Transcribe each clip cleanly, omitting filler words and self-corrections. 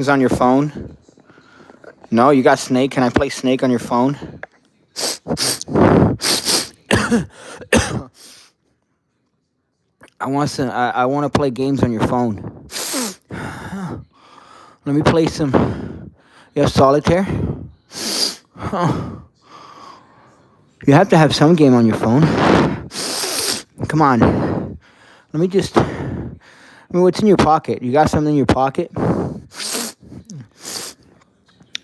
on your phone? No, you got Snake. Can I play Snake on your phone? I want to play games on your phone. Let me play some. You have solitaire? You have to have some game on your phone. Come on. Let me just. What's in your pocket? You got something in your pocket?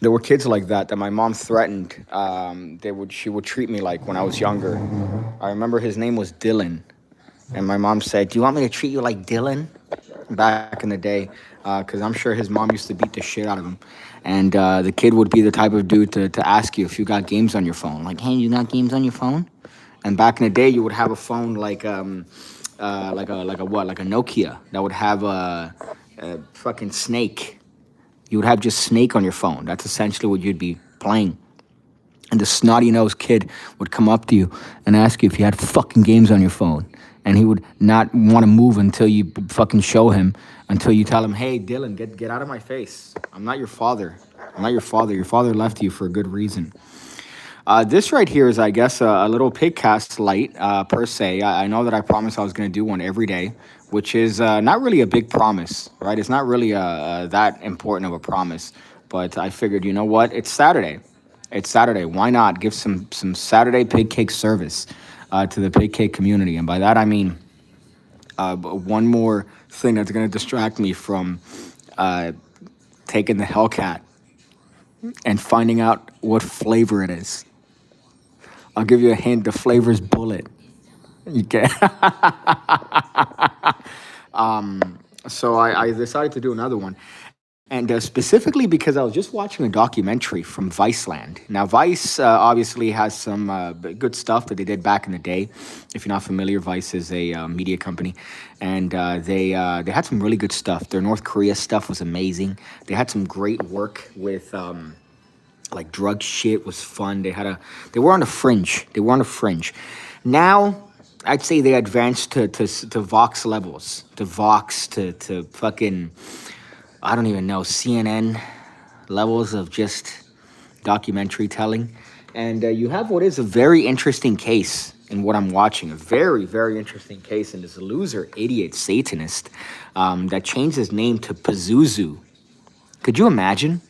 There were kids like that my mom threatened. She would treat me like when I was younger. I remember his name was Dylan, and my mom said, "Do you want me to treat you like Dylan?" Back in the day, because I'm sure his mom used to beat the shit out of him, and the kid would be the type of dude to ask you if you got games on your phone. Like, hey, you got games on your phone? And back in the day, you would have a phone like a Nokia that would have a fucking Snake. You would have just Snake on your phone. That's essentially what you'd be playing. And the snotty nosed kid would come up to you and ask you if you had fucking games on your phone. And he would not want to move until you fucking show him, until you tell him, hey, Dylan, get out of my face. I'm not your father. I'm not your father. Your father left you for a good reason. This right here is, I guess, a little PigCast Lite, per se. I know that I promised I was going to do one every day, which is not really a big promise, right? It's not really that important of a promise. But I figured, you know what? It's Saturday. It's Saturday. Why not give some Saturday pig cake service to the pig cake community? And by that, I mean one more thing that's going to distract me from uh, taking the Hellcat and finding out what flavor it is. I'll give you a hint. The flavor's bullet. You get. So I decided to do another one, and specifically because I was just watching a documentary from Viceland. Now, Vice obviously has some good stuff that they did back in the day. If you're not familiar, Vice is a media company, and they had some really good stuff. Their North Korea stuff was amazing. They had some great work with. Like drug shit was fun. They were on the fringe. They were on the fringe. Now, I'd say they advanced to Vox levels, to Vox, to fucking I don't even know, CNN levels of just documentary telling. And you have what is a very interesting case in what I'm watching. A very, very interesting case in this loser, idiot, Satanist that changed his name to Pazuzu. Could you imagine?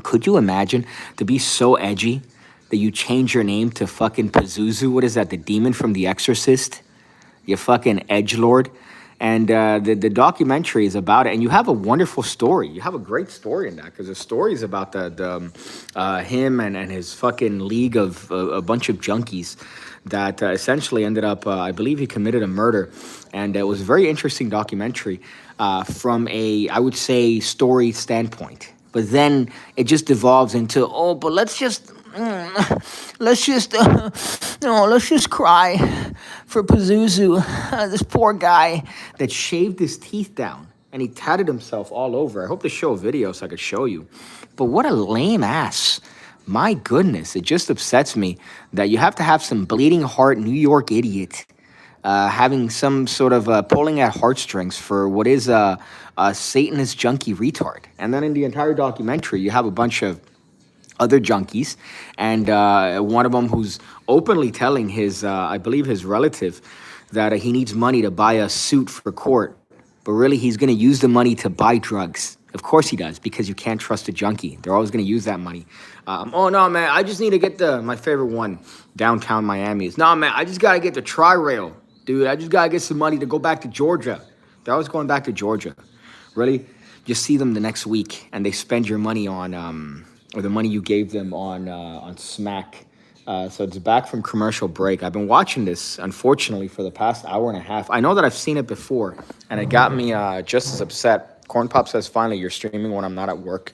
Could you imagine to be so edgy that you change your name to fucking Pazuzu? What is that? The demon from The Exorcist? You fucking edgelord. And the documentary is about it, and you have a wonderful story. You have a great story in that, because the story is about him and his fucking league of a bunch of junkies that essentially ended up. I believe he committed a murder, and it was a very interesting documentary from a, I would say, story standpoint. But then it just devolves into, oh, but let's just, no, let's just cry for Pazuzu, this poor guy that shaved his teeth down and he tatted himself all over. I hope to show a video so I could show you. But what a lame ass. My goodness, it just upsets me that you have to have some bleeding heart New York idiot having some sort of pulling at heartstrings for what is a Satanist junkie retard. And then in the entire documentary, you have a bunch of other junkies, and one of them who's openly telling his, I believe, his relative that he needs money to buy a suit for court, but really he's going to use the money to buy drugs. Of course he does, because you can't trust a junkie. They're always going to use that money. Oh, no, man, I just need to get my favorite one, downtown Miami is, no, man, I just got to get the Tri-Rail, dude. I just got to get some money to go back to Georgia. They're always going back to Georgia. Really? Just see them the next week, and they spend your money on, or the money you gave them on Smack. So it's back from commercial break. I've been watching this, unfortunately, for the past hour and a half. I know that I've seen it before, and it got me just as upset. Corn Pop says, finally, you're streaming when I'm not at work.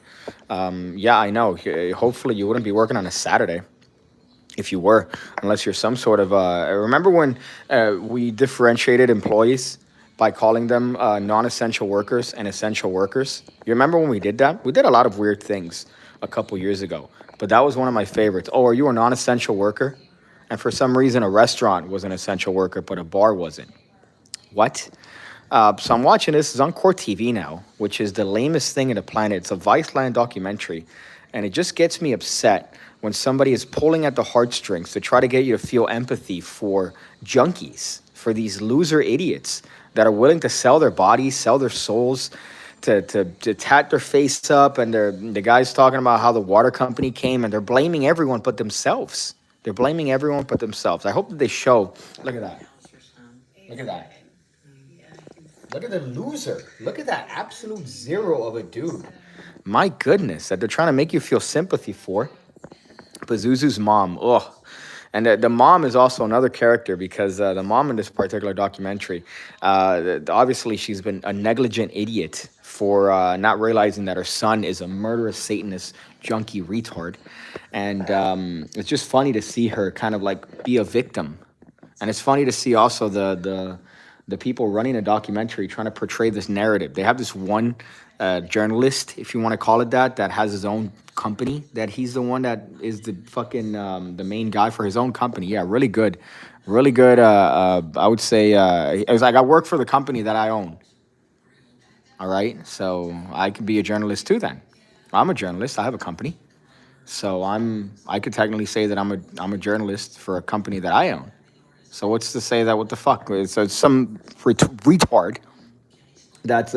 Yeah, I know. Hopefully, you wouldn't be working on a Saturday if you were, unless you're some sort of... remember when we differentiated employees by calling them non-essential workers and essential workers? You remember when we did that? We did a lot of weird things a couple years ago, but that was one of my favorites. Oh, are you a non-essential worker? And for some reason, a restaurant was an essential worker, but a bar wasn't. What? So I'm watching this. It's on Court TV now, which is the lamest thing in the planet. It's a Viceland documentary, and it just gets me upset when somebody is pulling at the heartstrings to try to get you to feel empathy for junkies, for these loser idiots that are willing to sell their bodies, sell their souls, to tat their face up. And the guy's talking about how the water company came, and they're blaming everyone but themselves. They're blaming everyone but themselves. I hope that they show. Look at that. Look at that. Look at the loser. Look at that absolute zero of a dude. My goodness, that they're trying to make you feel sympathy for. Pazuzu's mom. Ugh. And the mom is also another character because the mom in this particular documentary, obviously she's been a negligent idiot for not realizing that her son is a murderous Satanist junkie retard. And it's just funny to see her kind of like be a victim. And it's funny to see also the people running a documentary trying to portray this narrative. They have this one journalist, if you want to call it that has his own company, that he's the one that is the fucking the main guy for his own company. Yeah, really good. Really good. I would say it was like I work for the company that I own. All right. So I could be a journalist too then. I'm a journalist. I have a company. So I could technically say that I'm a journalist for a company that I own. So what's to say that what the fuck? So it's some retard that's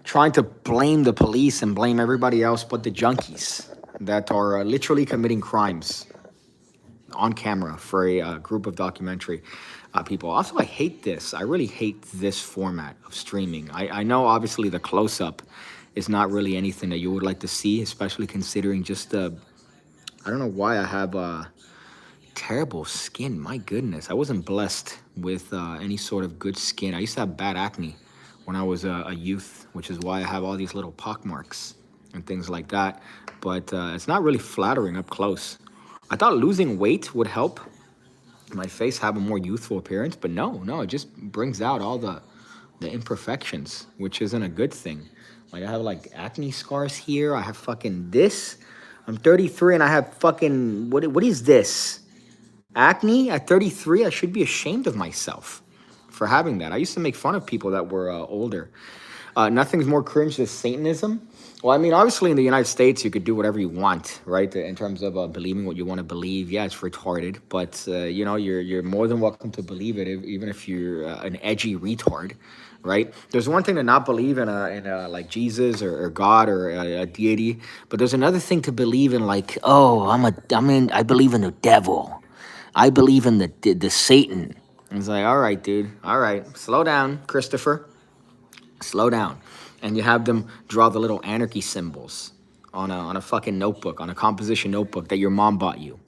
trying to blame the police and blame everybody else but the junkies that are literally committing crimes on camera for a group of documentary people. Also, I hate this. I really hate this format of streaming. I know obviously the close-up is not really anything that you would like to see, especially considering just the... I don't know why I have... terrible skin. My goodness, I wasn't blessed with any sort of good skin. I used to have bad acne when I was a youth, which is why I have all these little pock marks and things like that. But it's not really flattering up close. I thought losing weight would help my face have a more youthful appearance, but no, it just brings out all the imperfections, which isn't a good thing. Like I have like acne scars here. I have fucking this. I'm 33 and I have fucking what is this? Acne at 33, I should be ashamed of myself for having that. I used to make fun of people that were older. Nothing's more cringe than Satanism. Well, I mean, obviously in the United States, you could do whatever you want, right? In terms of believing what you want to believe. Yeah, it's retarded, but you know, you're more than welcome to believe it, even if you're an edgy retard, right? There's one thing to not believe in a like Jesus or God or a deity, but there's another thing to believe in, like, oh, I believe in the devil. I believe in the Satan. And it's like, all right, dude. All right. Slow down, Christopher. Slow down. And you have them draw the little anarchy symbols on a fucking notebook, on a composition notebook that your mom bought you.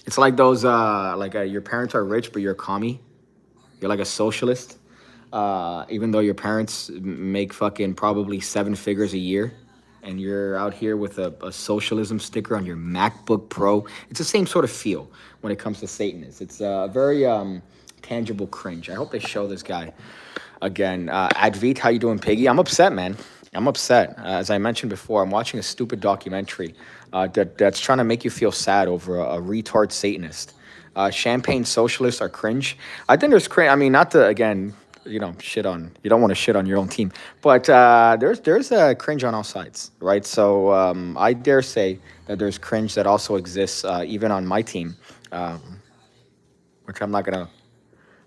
It's like those, your parents are rich, but you're a commie. You're like a socialist. Even though your parents make fucking probably 7 figures a year. And you're out here with a socialism sticker on your MacBook Pro. It's the same sort of feel when it comes to Satanists. It's a very tangible cringe. I hope they show this guy again. Advit, how you doing, Piggy? I'm upset, man. I'm upset. As I mentioned before, I'm watching a stupid documentary that's trying to make you feel sad over a retard Satanist. Champagne socialists are cringe. I think there's cringe. I mean, not to, again... you know, you don't want to shit on your own team, but there's a cringe on all sides, right? So I dare say that there's cringe that also exists even on my team, which I'm not gonna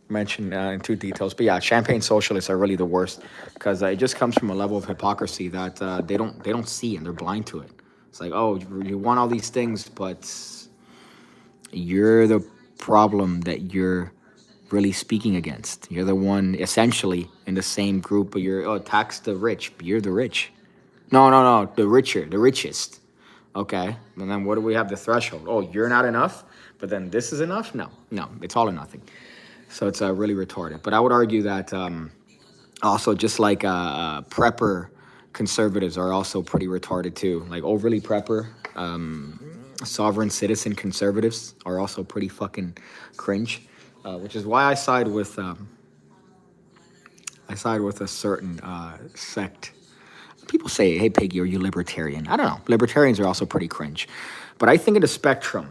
mention in too details. But yeah, champagne socialists are really the worst because it just comes from a level of hypocrisy that they don't see, and they're blind to it. It's like, oh, you want all these things, but you're the problem that you're really speaking against. You're the one essentially in the same group, but you're, oh, tax the rich, but you're the rich. No, the richest. Okay, and then what do we have the threshold? Oh, you're not enough, but then this is enough? No, it's all or nothing. So it's really retarded. But I would argue that also just like prepper conservatives are also pretty retarded too. Like overly prepper, sovereign citizen conservatives are also pretty fucking cringe. Which is why I side with a certain sect. People say, "Hey, Piggy, are you libertarian?" I don't know. Libertarians are also pretty cringe, but I think in the spectrum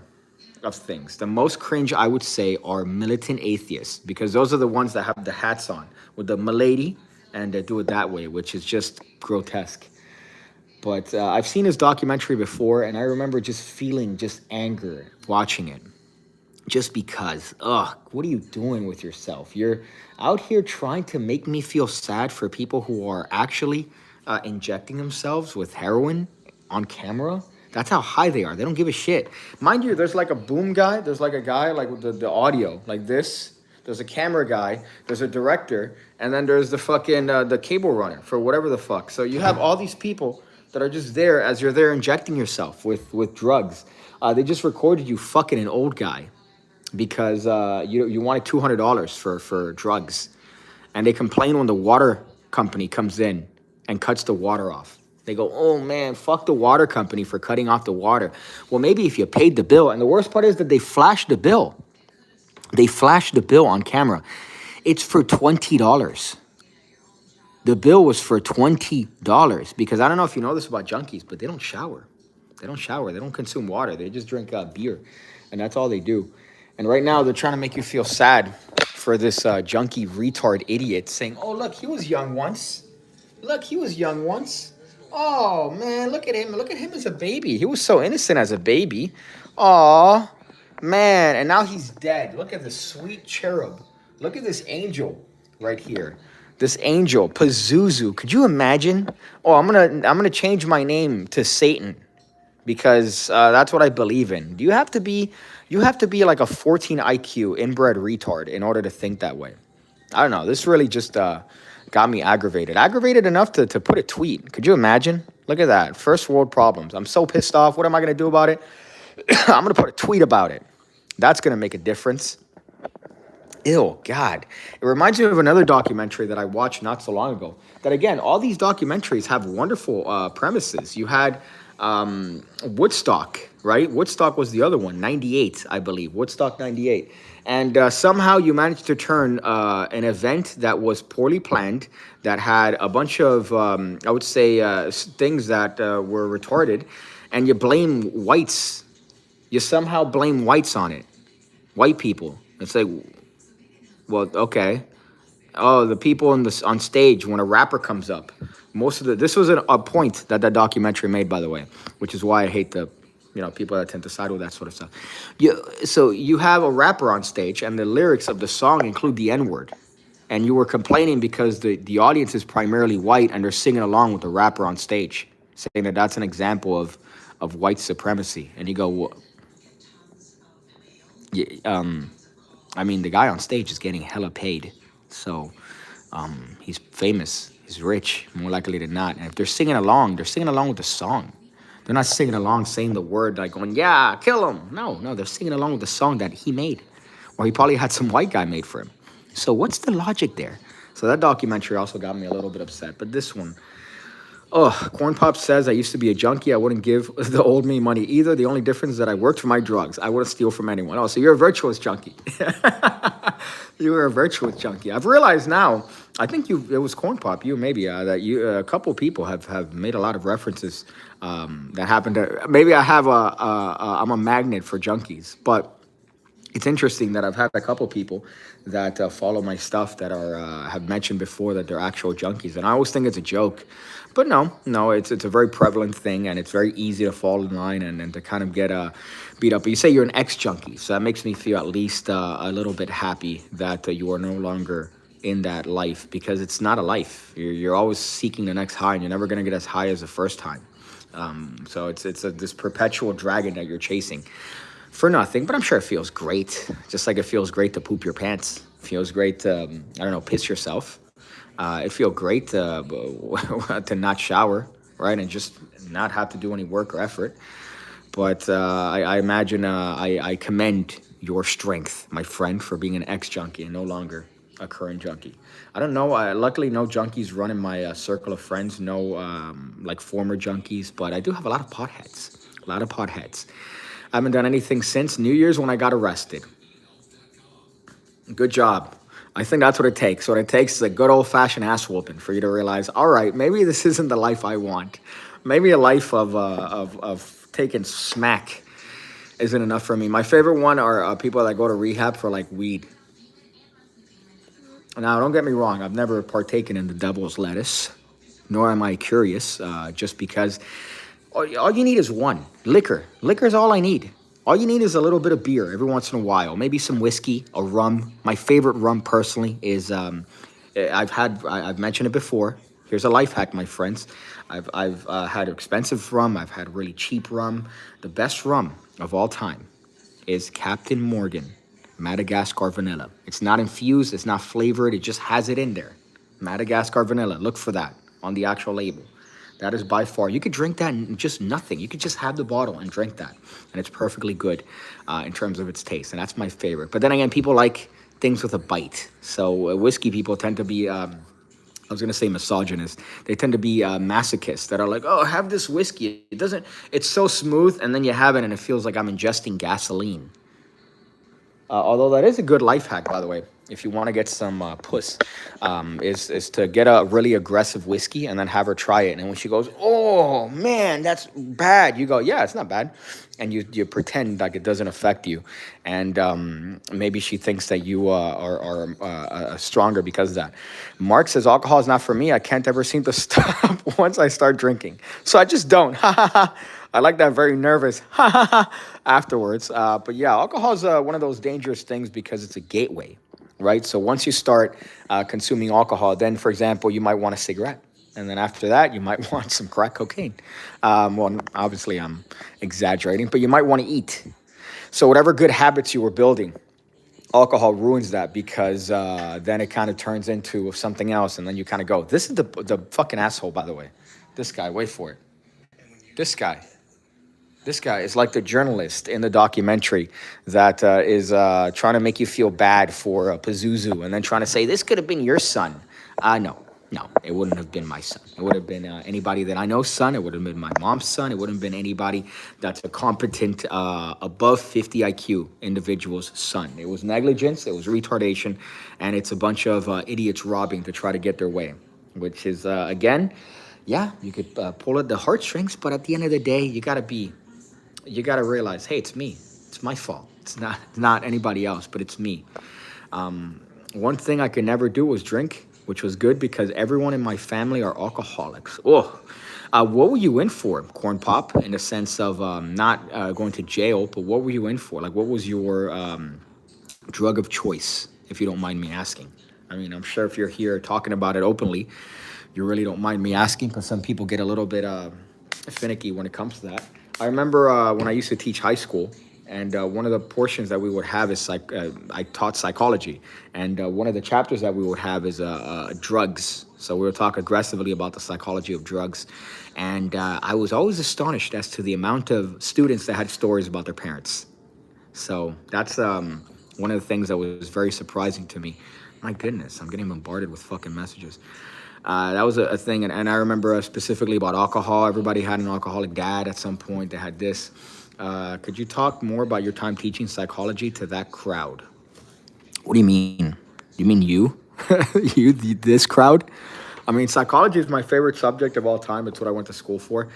of things. The most cringe, I would say, are militant atheists, because those are the ones that have the hats on with the milady and they do it that way, which is just grotesque. But I've seen his documentary before, and I remember just feeling just anger watching it. Just because, ugh, what are you doing with yourself? You're out here trying to make me feel sad for people who are actually injecting themselves with heroin on camera. That's how high they are. They don't give a shit. Mind you, there's like a boom guy. There's like a guy like with the audio, like this. There's a camera guy. There's a director, and then there's the fucking the cable runner for whatever the fuck. So you have all these people that are just there as you're there injecting yourself with drugs. They just recorded you fucking an old guy because you wanted $200 for drugs, and they complain when the water company comes in and cuts the water off. They go, oh man, fuck the water company for cutting off the water. Well, maybe if you paid the bill, and the worst part is that they flashed the bill. They flashed the bill on camera. It's for $20. The bill was for $20 because I don't know if you know this about junkies, but they don't shower. They don't shower. They don't consume water. They just drink beer, and that's all they do. And right now they're trying to make you feel sad for this junkie retard idiot saying, oh, look, he was young once. Look, he was young once. Oh, man, look at him. Look at him as a baby. He was so innocent as a baby. Aw, man. And now he's dead. Look at this sweet cherub. Look at this angel right here. This angel, Pazuzu. Could you imagine? Oh, I'm gonna change my name to Satan because that's what I believe in. You have to be like a 14 IQ inbred retard in order to think that way. I don't know. This really just got me aggravated. Aggravated enough to put a tweet. Could you imagine? Look at that. First world problems. I'm so pissed off. What am I going to do about it? I'm going to put a tweet about it. That's going to make a difference. Ew, God. It reminds me of another documentary that I watched not so long ago. That, again, all these documentaries have wonderful premises. You had Woodstock, right? Woodstock was the other one, 98, I believe. Woodstock 98. And somehow you managed to turn an event that was poorly planned, that had a bunch of, I would say, things that were retarded, and you blame whites. You somehow blame whites on it. White people. It's like, well, okay. Oh, the people on stage when a rapper comes up. This was a point that documentary made, by the way, which is why I hate the people that tend to side with that sort of stuff. So you have a rapper on stage, and the lyrics of the song include the N-word. And you were complaining because the audience is primarily white, and they're singing along with the rapper on stage, saying that that's an example of white supremacy. And you go, well, I mean, the guy on stage is getting hella paid. So he's famous, he's rich, more likely than not. And if they're singing along with the song. They're not singing along saying the word like going, yeah, kill him. No, they're singing along with the song that he made. Or he probably had some white guy made for him. So what's the logic there? So that documentary also got me a little bit upset. But this one, Corn Pop says, I used to be a junkie. I wouldn't give the old me money either. The only difference is that I worked for my drugs. I wouldn't steal from anyone. Oh, so you're a virtuous junkie. You were a virtuous junkie. I've realized now, I think it was Corn Pop, you maybe, that a couple people have made a lot of references that happened to, maybe I'm a magnet for junkies, but it's interesting that I've had a couple people that follow my stuff that have mentioned before that they're actual junkies, and I always think it's a joke, but no, it's a very prevalent thing, and it's very easy to fall in line and to kind of get beat up. But you say you're an ex-junkie, so that makes me feel at least a little bit happy that you are no longer in that life, because it's not a life. You're always seeking the next high, and you're never going to get as high as the first time. So it's this perpetual dragon that you're chasing for nothing, but I'm sure it feels great. Just like it feels great to poop your pants. It feels great to, piss yourself. It feels great to not shower, right? And just not have to do any work or effort. But I imagine I commend your strength, my friend, for being an ex-junkie and no longer a current junkie. I don't know. Luckily, no junkies run in my circle of friends. No, like former junkies. But I do have a lot of potheads. I haven't done anything since New Year's when I got arrested. Good job. I think that's what it takes. What it takes is a good old-fashioned ass whooping for you to realize, all right, maybe this isn't the life I want. Maybe a life of taking smack isn't enough for me. My favorite one are people that go to rehab for like weed. Now, don't get me wrong. I've never partaken in the devil's lettuce, nor am I curious. Just because all you need is one liquor. Liquor is all I need. All you need is a little bit of beer every once in a while, maybe some whiskey, a rum. My favorite rum personally is I've mentioned it before. Here's a life hack, my friends. I've had expensive rum. I've had really cheap rum. The best rum of all time is Captain Morgan Madagascar vanilla. It's not infused. It's not flavored. It just has it in there. Madagascar vanilla. Look for that on the actual label. That is by far, you could drink that and just nothing. You could just have the bottle and drink that. And it's perfectly good in terms of its taste. And that's my favorite. But then again, people like things with a bite. So whiskey people tend to be, I was going to say misogynist. They tend to be masochists that are like, oh, have this whiskey. It's so smooth. And then you have it and it feels like I'm ingesting gasoline. Although that is a good life hack, by the way, if you want to get some puss, is to get a really aggressive whiskey and then have her try it. And when she goes, oh, man, that's bad, you go, yeah, it's not bad. And you pretend like it doesn't affect you. And maybe she thinks that you are stronger because of that. Mark says, alcohol is not for me. I can't ever seem to stop once I start drinking. So I just don't. I like that very nervous afterwards. But yeah, alcohol is one of those dangerous things because it's a gateway, right? So once you start consuming alcohol, then, for example, you might want a cigarette. And then after that, you might want some crack cocaine. Well, obviously, I'm exaggerating, but you might want to eat. So whatever good habits you were building, alcohol ruins that because then it kind of turns into something else. And then you kind of go, this is the fucking asshole, by the way. This guy, wait for it. This guy. This guy is like the journalist in the documentary that is trying to make you feel bad for Pazuzu and then trying to say, this could have been your son. No, it wouldn't have been my son. It would have been anybody that I know's son. It would have been my mom's son. It wouldn't have been anybody that's a competent, above 50 IQ individual's son. It was negligence, it was retardation, and it's a bunch of idiots robbing to try to get their way, which is, again, yeah, you could pull at the heartstrings, but at the end of the day, you got to realize, hey, it's me. It's my fault. It's not anybody else, but it's me. One thing I could never do was drink, which was good because everyone in my family are alcoholics. Oh, what were you in for, Corn Pop, in the sense of not going to jail, but what were you in for? Like, what was your drug of choice, if you don't mind me asking? I mean, I'm sure if you're here talking about it openly, you really don't mind me asking because some people get a little bit finicky when it comes to that. I remember when I used to teach high school, and one of the portions that we would have is I taught psychology, and one of the chapters that we would have is drugs. So we would talk aggressively about the psychology of drugs, and I was always astonished as to the amount of students that had stories about their parents. So that's one of the things that was very surprising to me. My goodness, I'm getting bombarded with fucking messages. That was a thing, and I remember specifically about alcohol. Everybody had an alcoholic dad at some point. They had this. Could you talk more about your time teaching psychology to that crowd? What do you mean? You mean you? This crowd? I mean, psychology is my favorite subject of all time. It's what I went to school for.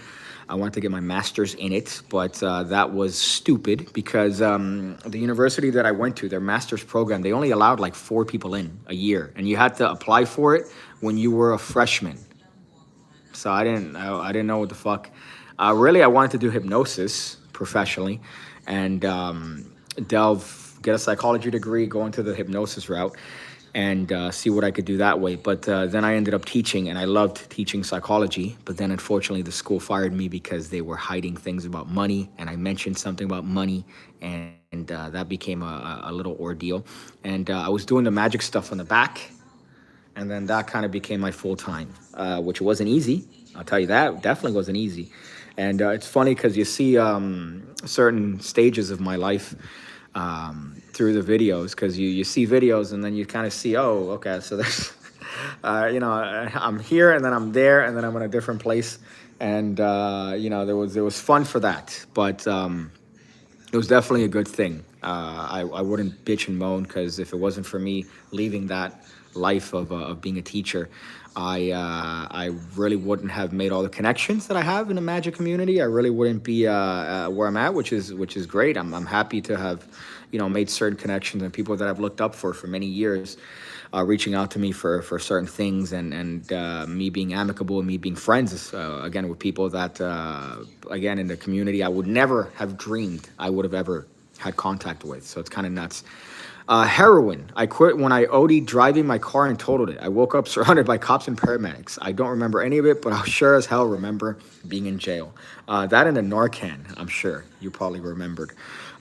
I wanted to get my master's in it, but that was stupid because the university that I went to, their master's program, they only allowed like 4 people in a year, and you had to apply for it when you were a freshman. So I didn't know what the fuck. Really, I wanted to do hypnosis professionally and get a psychology degree, go into the hypnosis route, and see what I could do that way. But then I ended up teaching, and I loved teaching psychology. But then, unfortunately, the school fired me because they were hiding things about money, and I mentioned something about money, and that became a little ordeal. And I was doing the magic stuff on the back, and then that kind of became my full-time, which wasn't easy. I'll tell you that. Definitely wasn't easy. And it's funny because you see certain stages of my life through the videos, because you see videos and then you kind of see, oh, okay, so there's, I'm here and then I'm there and then I'm in a different place. And, there was fun for that. But it was definitely a good thing. I wouldn't bitch and moan, because if it wasn't for me leaving that life of being a teacher, I really wouldn't have made all the connections that I have in the magic community. I really wouldn't be where I'm at, which is great. I'm happy to have, made certain connections and people that I've looked up for many years, reaching out to me for certain things, and me being amicable and me being friends again with people that again in the community I would never have dreamed I would have ever had contact with. So it's kind of nuts. Heroin. I quit when I OD'd driving my car and totaled it. I woke up surrounded by cops and paramedics. I don't remember any of it, but I'll sure as hell remember being in jail. That and the Narcan, I'm sure you probably remembered.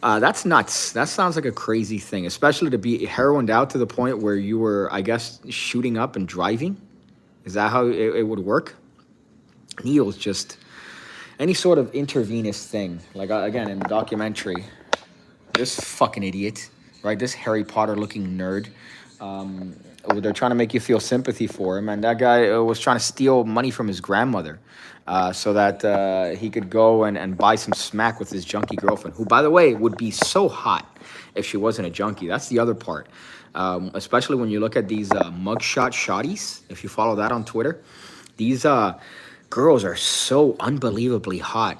That's nuts. That sounds like a crazy thing, especially to be heroined out to the point where you were, I guess, shooting up and driving. Is that how it would work? Neil's just any sort of intravenous thing. Like, again, in the documentary, this fucking idiot, right? This Harry Potter looking nerd. They're trying to make you feel sympathy for him. And that guy was trying to steal money from his grandmother so that he could go and buy some smack with his junkie girlfriend, who, by the way, would be so hot if she wasn't a junkie. That's the other part. Especially when you look at these mugshot shotties, if you follow that on Twitter, these girls are so unbelievably hot.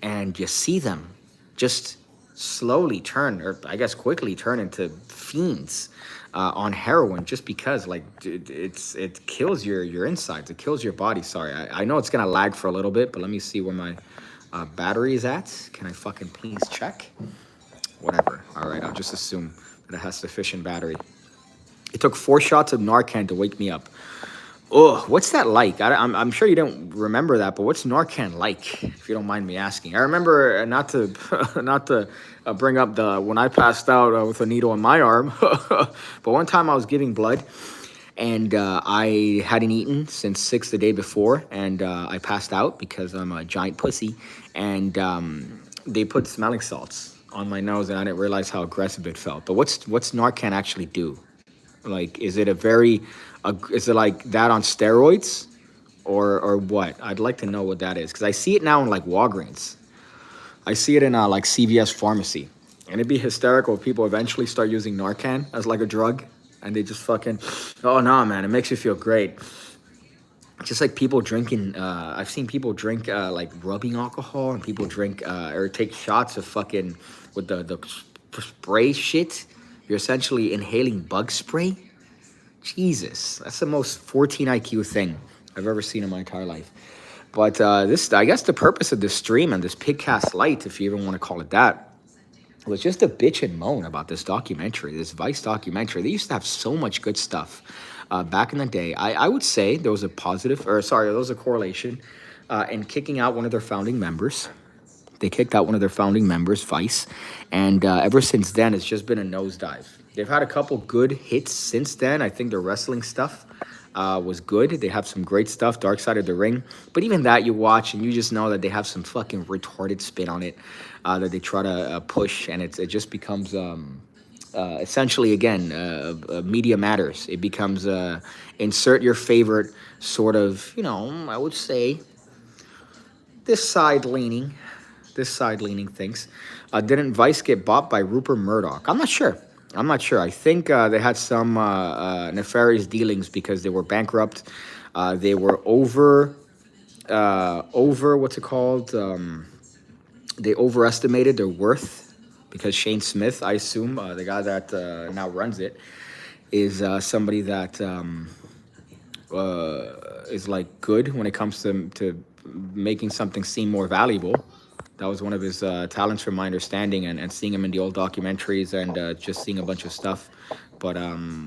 And you see them just slowly turn, or I guess quickly turn into fiends on heroin, just because like it kills your insides, it kills your body. Sorry, I know it's gonna lag for a little bit, but let me see where my battery is at. Can I fucking please check? Whatever. All right, I'll just assume that it has sufficient battery. It took 4 shots of Narcan to wake me up. Oh, what's that like? I'm sure you don't remember that, but what's Narcan like, if you don't mind me asking? I remember not to not to bring up when I passed out with a needle in my arm, but one time I was giving blood, and I hadn't eaten since 6 the day before, and I passed out because I'm a giant pussy, and they put smelling salts on my nose, and I didn't realize how aggressive it felt. But what's Narcan actually do? Like, is it is it like that on steroids, or what? I'd like to know what that is, because I see it now in like Walgreens. I see it in like CVS pharmacy, and it'd be hysterical if people eventually start using Narcan as like a drug, and they just fucking, oh no, man, it makes you feel great. Just like people drinking, I've seen people drink like rubbing alcohol, and people drink or take shots of fucking with the spray shit. You're essentially inhaling bug spray. Jesus, that's the most 14 IQ thing I've ever seen in my entire life. But I guess the purpose of this stream and this PigCast Lite, if you even want to call it that, was just to bitch and moan about this documentary, this Vice documentary. They used to have so much good stuff back in the day. I would say there was a correlation in kicking out one of their founding members. They kicked out one of their founding members, Vice, and ever since then, it's just been a nosedive. They've had a couple good hits since then. I think their wrestling stuff was good. They have some great stuff, Dark Side of the Ring. But even that you watch, and you just know that they have some fucking retarded spin on it that they try to push, and it just becomes essentially, again, media matters. It becomes insert your favorite sort of, I would say, this side-leaning things. Didn't Vice get bought by Rupert Murdoch? I'm not sure. I think they had some nefarious dealings because they were bankrupt. They were over what's it called? They overestimated their worth because Shane Smith, I assume, the guy that now runs it, is somebody that is like good when it comes to making something seem more valuable. That was one of his talents, from my understanding, and seeing him in the old documentaries and just seeing a bunch of stuff. But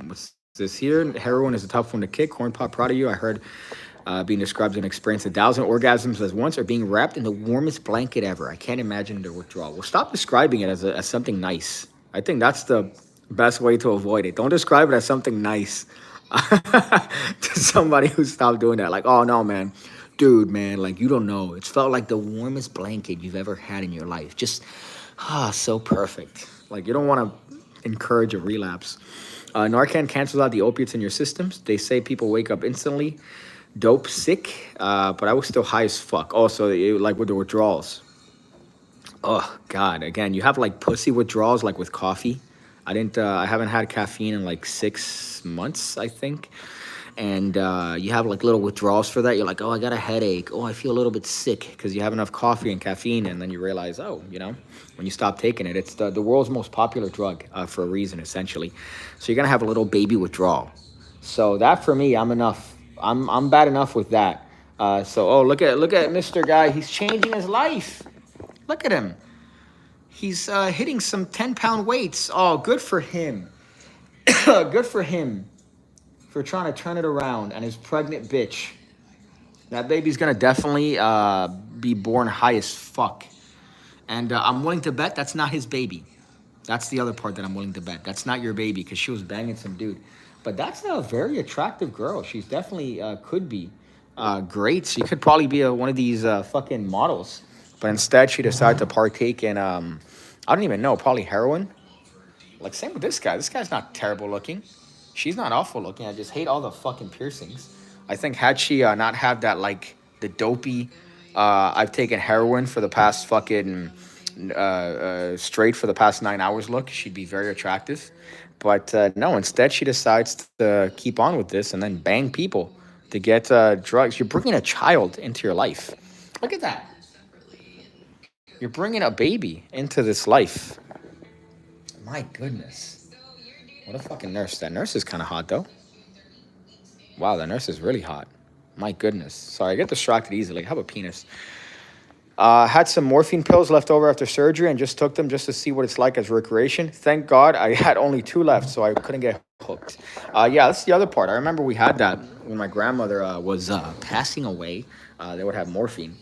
what's this here? Heroin is a tough one to kick. Corn Pop, proud of you. I heard being described as an experience 1,000 orgasms at once, or being wrapped in the warmest blanket ever. I can't imagine the withdrawal. Well, stop describing it as something nice. I think that's the best way to avoid it. Don't describe it as something nice to somebody who stopped doing that. Like, oh no, man. Dude, man, like, you don't know. It's felt like the warmest blanket you've ever had in your life. Just, so perfect. Like, you don't want to encourage a relapse. Narcan cancels out the opiates in your systems. They say people wake up instantly, dope sick, but I was still high as fuck. Also, like with the withdrawals. Oh, God. Again, you have, like, pussy withdrawals, like with coffee. I haven't had caffeine in, like, 6 months, I think. and you have like little withdrawals for that. You're like, oh, I got a headache. Oh, I feel a little bit sick because you have enough coffee and caffeine, and then you realize, oh, when you stop taking it, it's the world's most popular drug for a reason, essentially. So you're gonna have a little baby withdrawal. So that for me, I'm enough. I'm bad enough with that. So look at Mr. Guy. He's changing his life. Look at him. He's hitting some 10-pound weights. Oh, good for him. Good for him for trying to turn it around. And his pregnant bitch. That baby's gonna definitely be born high as fuck. And I'm willing to bet that's not his baby. That's the other part that I'm willing to bet. That's not your baby because she was banging some dude. But that's a very attractive girl. She's definitely could be great. She could probably be one of these fucking models. But instead, she decided to partake in, I don't even know, probably heroin. Like, same with this guy. This guy's not terrible looking. She's not awful looking. I just hate all the fucking piercings. I think had she not had that, like, the dopey, I've taken heroin for the past fucking, straight for the past 9 hours look, she'd be very attractive. But no, instead she decides to keep on with this and then bang people to get drugs. You're bringing a child into your life. Look at that. You're bringing a baby into this life. My goodness. What a fucking nurse. That nurse is kind of hot, though. Wow, that nurse is really hot. My goodness. Sorry, I get distracted easily. I have a penis. Had some morphine pills left over after surgery and just took them just to see what it's like as recreation. Thank God I had only 2 left, so I couldn't get hooked. Yeah, that's the other part. I remember we had that when my grandmother was passing away. They would have morphine.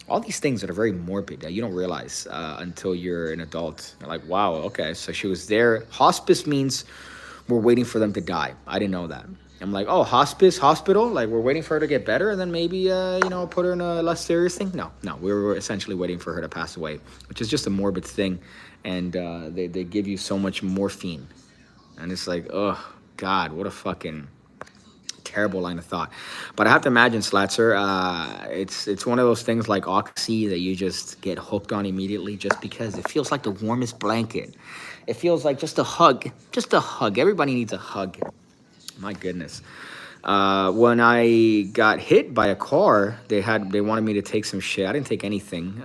All these things that are very morbid that you don't realize until you're an adult. You're like, wow, okay, so she was there. Hospice means we're waiting for them to die. I didn't know that. I'm like, oh, hospice, hospital? Like, we're waiting for her to get better and then maybe, put her in a less serious thing? No, we were essentially waiting for her to pass away, which is just a morbid thing. And they give you so much morphine. And it's like, oh, God, what a fucking terrible line of thought. But I have to imagine, Slatzer, it's one of those things like Oxy that you just get hooked on immediately just because it feels like the warmest blanket. It feels like just a hug. Just a hug. Everybody needs a hug. My goodness. When I got hit by a car, they wanted me to take some shit. I didn't take anything.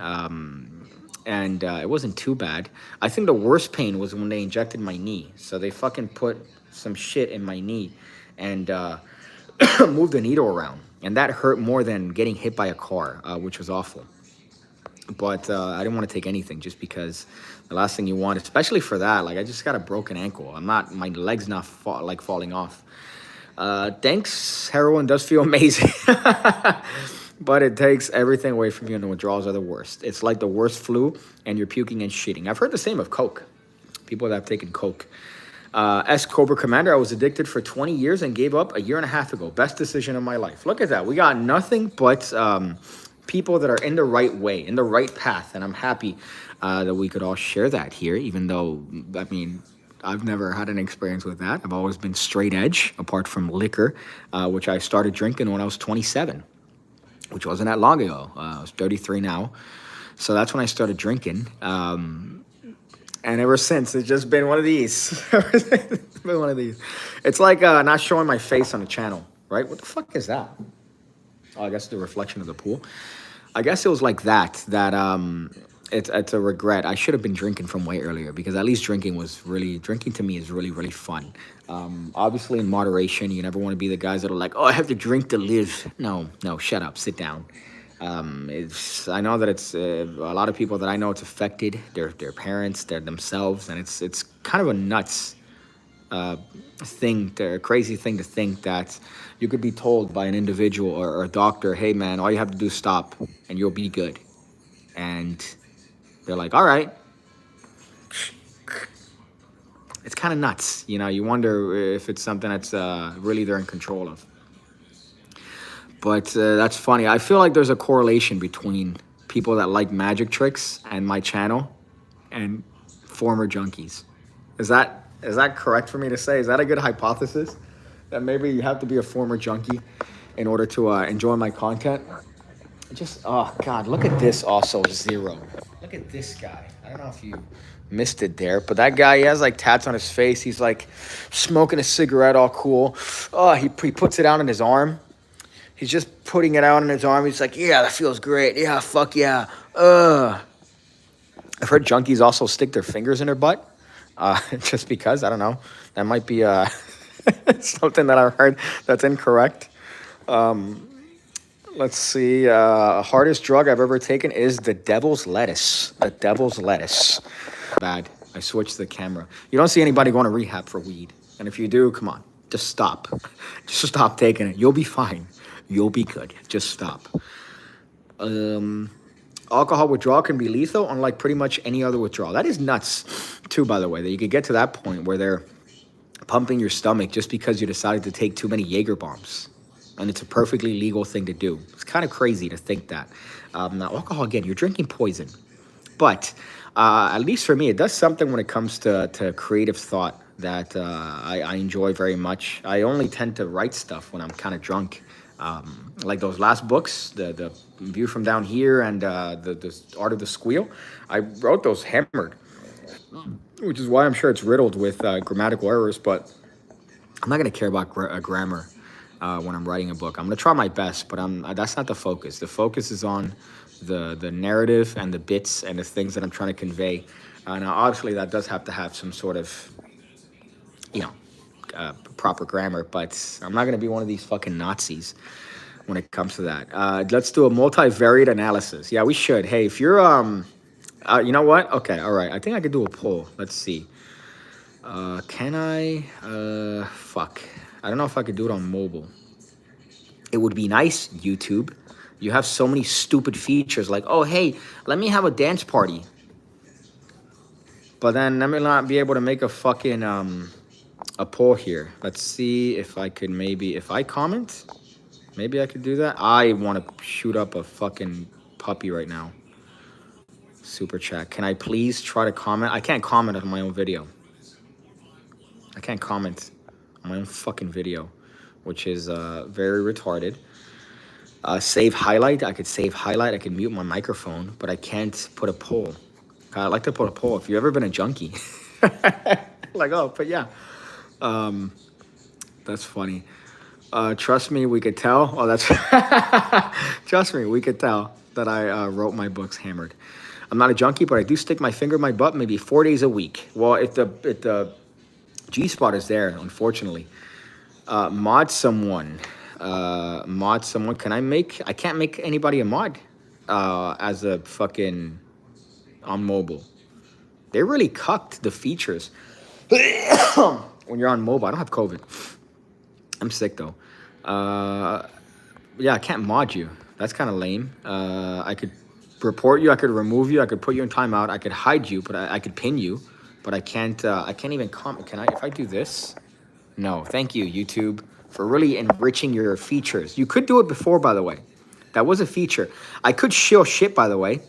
And it wasn't too bad. I think the worst pain was when they injected my knee. So they fucking put some shit in my knee and moved the needle around. And that hurt more than getting hit by a car, which was awful. But I didn't want to take anything just because the last thing you want, especially for that, like I just got a broken ankle. My leg's not falling off. Thanks, heroin does feel amazing. But it takes everything away from you, and the withdrawals are the worst. It's like the worst flu, and you're puking and shitting. I've heard the same of Coke. People that have taken Coke. Cobra Commander, I was addicted for 20 years and gave up a year and a half ago. Best decision of my life. Look at that. We got nothing but people that are in the right way, in the right path. And I'm happy that we could all share that here, even though, I mean, I've never had an experience with that. I've always been straight edge, apart from liquor, which I started drinking when I was 27, which wasn't that long ago. I was 33 now. So that's when I started drinking. And ever since, it's just been one of these. It's been one of these. It's like not showing my face on the channel, right? What the fuck is that? Oh, I guess the reflection of the pool. I guess it was like that it's a regret. I should have been drinking from way earlier because at least drinking to me is really, really fun. Obviously in moderation. You never want to be the guys that are like, oh, I have to drink to live. No, shut up, sit down. I know that it's a lot of people that I know it's affected their parents, their themselves, and it's kind of a nuts crazy thing to think that you could be told by an individual or a doctor, hey man, all you have to do is stop and you'll be good. And they're like, all right. It's kind of nuts, you wonder if it's something that's really they're in control of. But that's funny. I feel like there's a correlation between people that like magic tricks and my channel and former junkies. Is that correct for me to say? Is that a good hypothesis? That maybe you have to be a former junkie in order to enjoy my content? Oh God, look at this also, 0. Look at this guy. I don't know if you Missed it there. But that guy, he has like tats on his face. He's like smoking a cigarette all cool. Oh, he puts it out on his arm. He's just putting it out on his arm. He's like, yeah, that feels great. Yeah, fuck yeah. I've heard junkies also stick their fingers in their butt. Just because, I don't know. That might be something that I've heard that's incorrect. Let's see. Hardest drug I've ever taken is the devil's lettuce. The devil's lettuce. Bad. I switched the camera. You don't see anybody going to rehab for weed. And if you do, come on. Just stop. Just stop taking it. You'll be fine. You'll be good. Just stop. Alcohol withdrawal can be lethal, unlike pretty much any other withdrawal. That is nuts, too, by the way, that you could get to that point where they're pumping your stomach just because you decided to take too many Jaeger bombs. And it's a perfectly legal thing to do. It's kind of crazy to think that. Now, alcohol, again, you're drinking poison. But at least for me, it does something when it comes to creative thought that I enjoy very much. I only tend to write stuff when I'm kind of drunk. Like those last books, the View from Down Here and the Art of the Squeal. I wrote those hammered, which is why I'm sure it's riddled with grammatical errors. But I'm not going to care about grammar when I'm writing a book. I'm going to try my best, but that's not the focus. The focus is on the narrative and the bits and the things that I'm trying to convey. Now, obviously, that does have to have some sort of, proper grammar, but I'm not going to be one of these fucking Nazis when it comes to that. Let's do a multivariate analysis. Yeah, we should. Hey, if you're, you know what? Okay, all right. I think I could do a poll. Let's see. Can I? Fuck. I don't know if I could do it on mobile. It would be nice, YouTube. You have so many stupid features like, oh, hey, let me have a dance party. But then let me not be able to make a fucking, a poll here. Let's see if I could if I comment, maybe I could do that. I want to shoot up a fucking puppy right now. Super chat. Can I please try to comment? I can't comment on my own video. I can't comment on my own fucking video, which is very retarded. Save highlight. I could save highlight. I could mute my microphone, but I can't put a poll. I'd like to put a poll. If you've ever been a junkie, like, oh, but yeah. That's funny. Trust me, we could tell. Oh, that's trust me, we could tell that I wrote my books hammered. I'm not a junkie, but I do stick my finger in my butt maybe 4 days a week. Well, if the G spot is there, unfortunately. Mod someone. Can I can't make anybody a mod as a fucking on mobile. They really cucked the features. When you're on mobile. I don't have COVID. I'm sick, though. Yeah, I can't mod you. That's kind of lame. I could report you. I could remove you. I could put you in timeout. I could hide you, but I could pin you. But I can't even comment. Can I? If I do this? No. Thank you, YouTube, for really enriching your features. You could do it before, by the way. That was a feature. I could shill shit, by the way.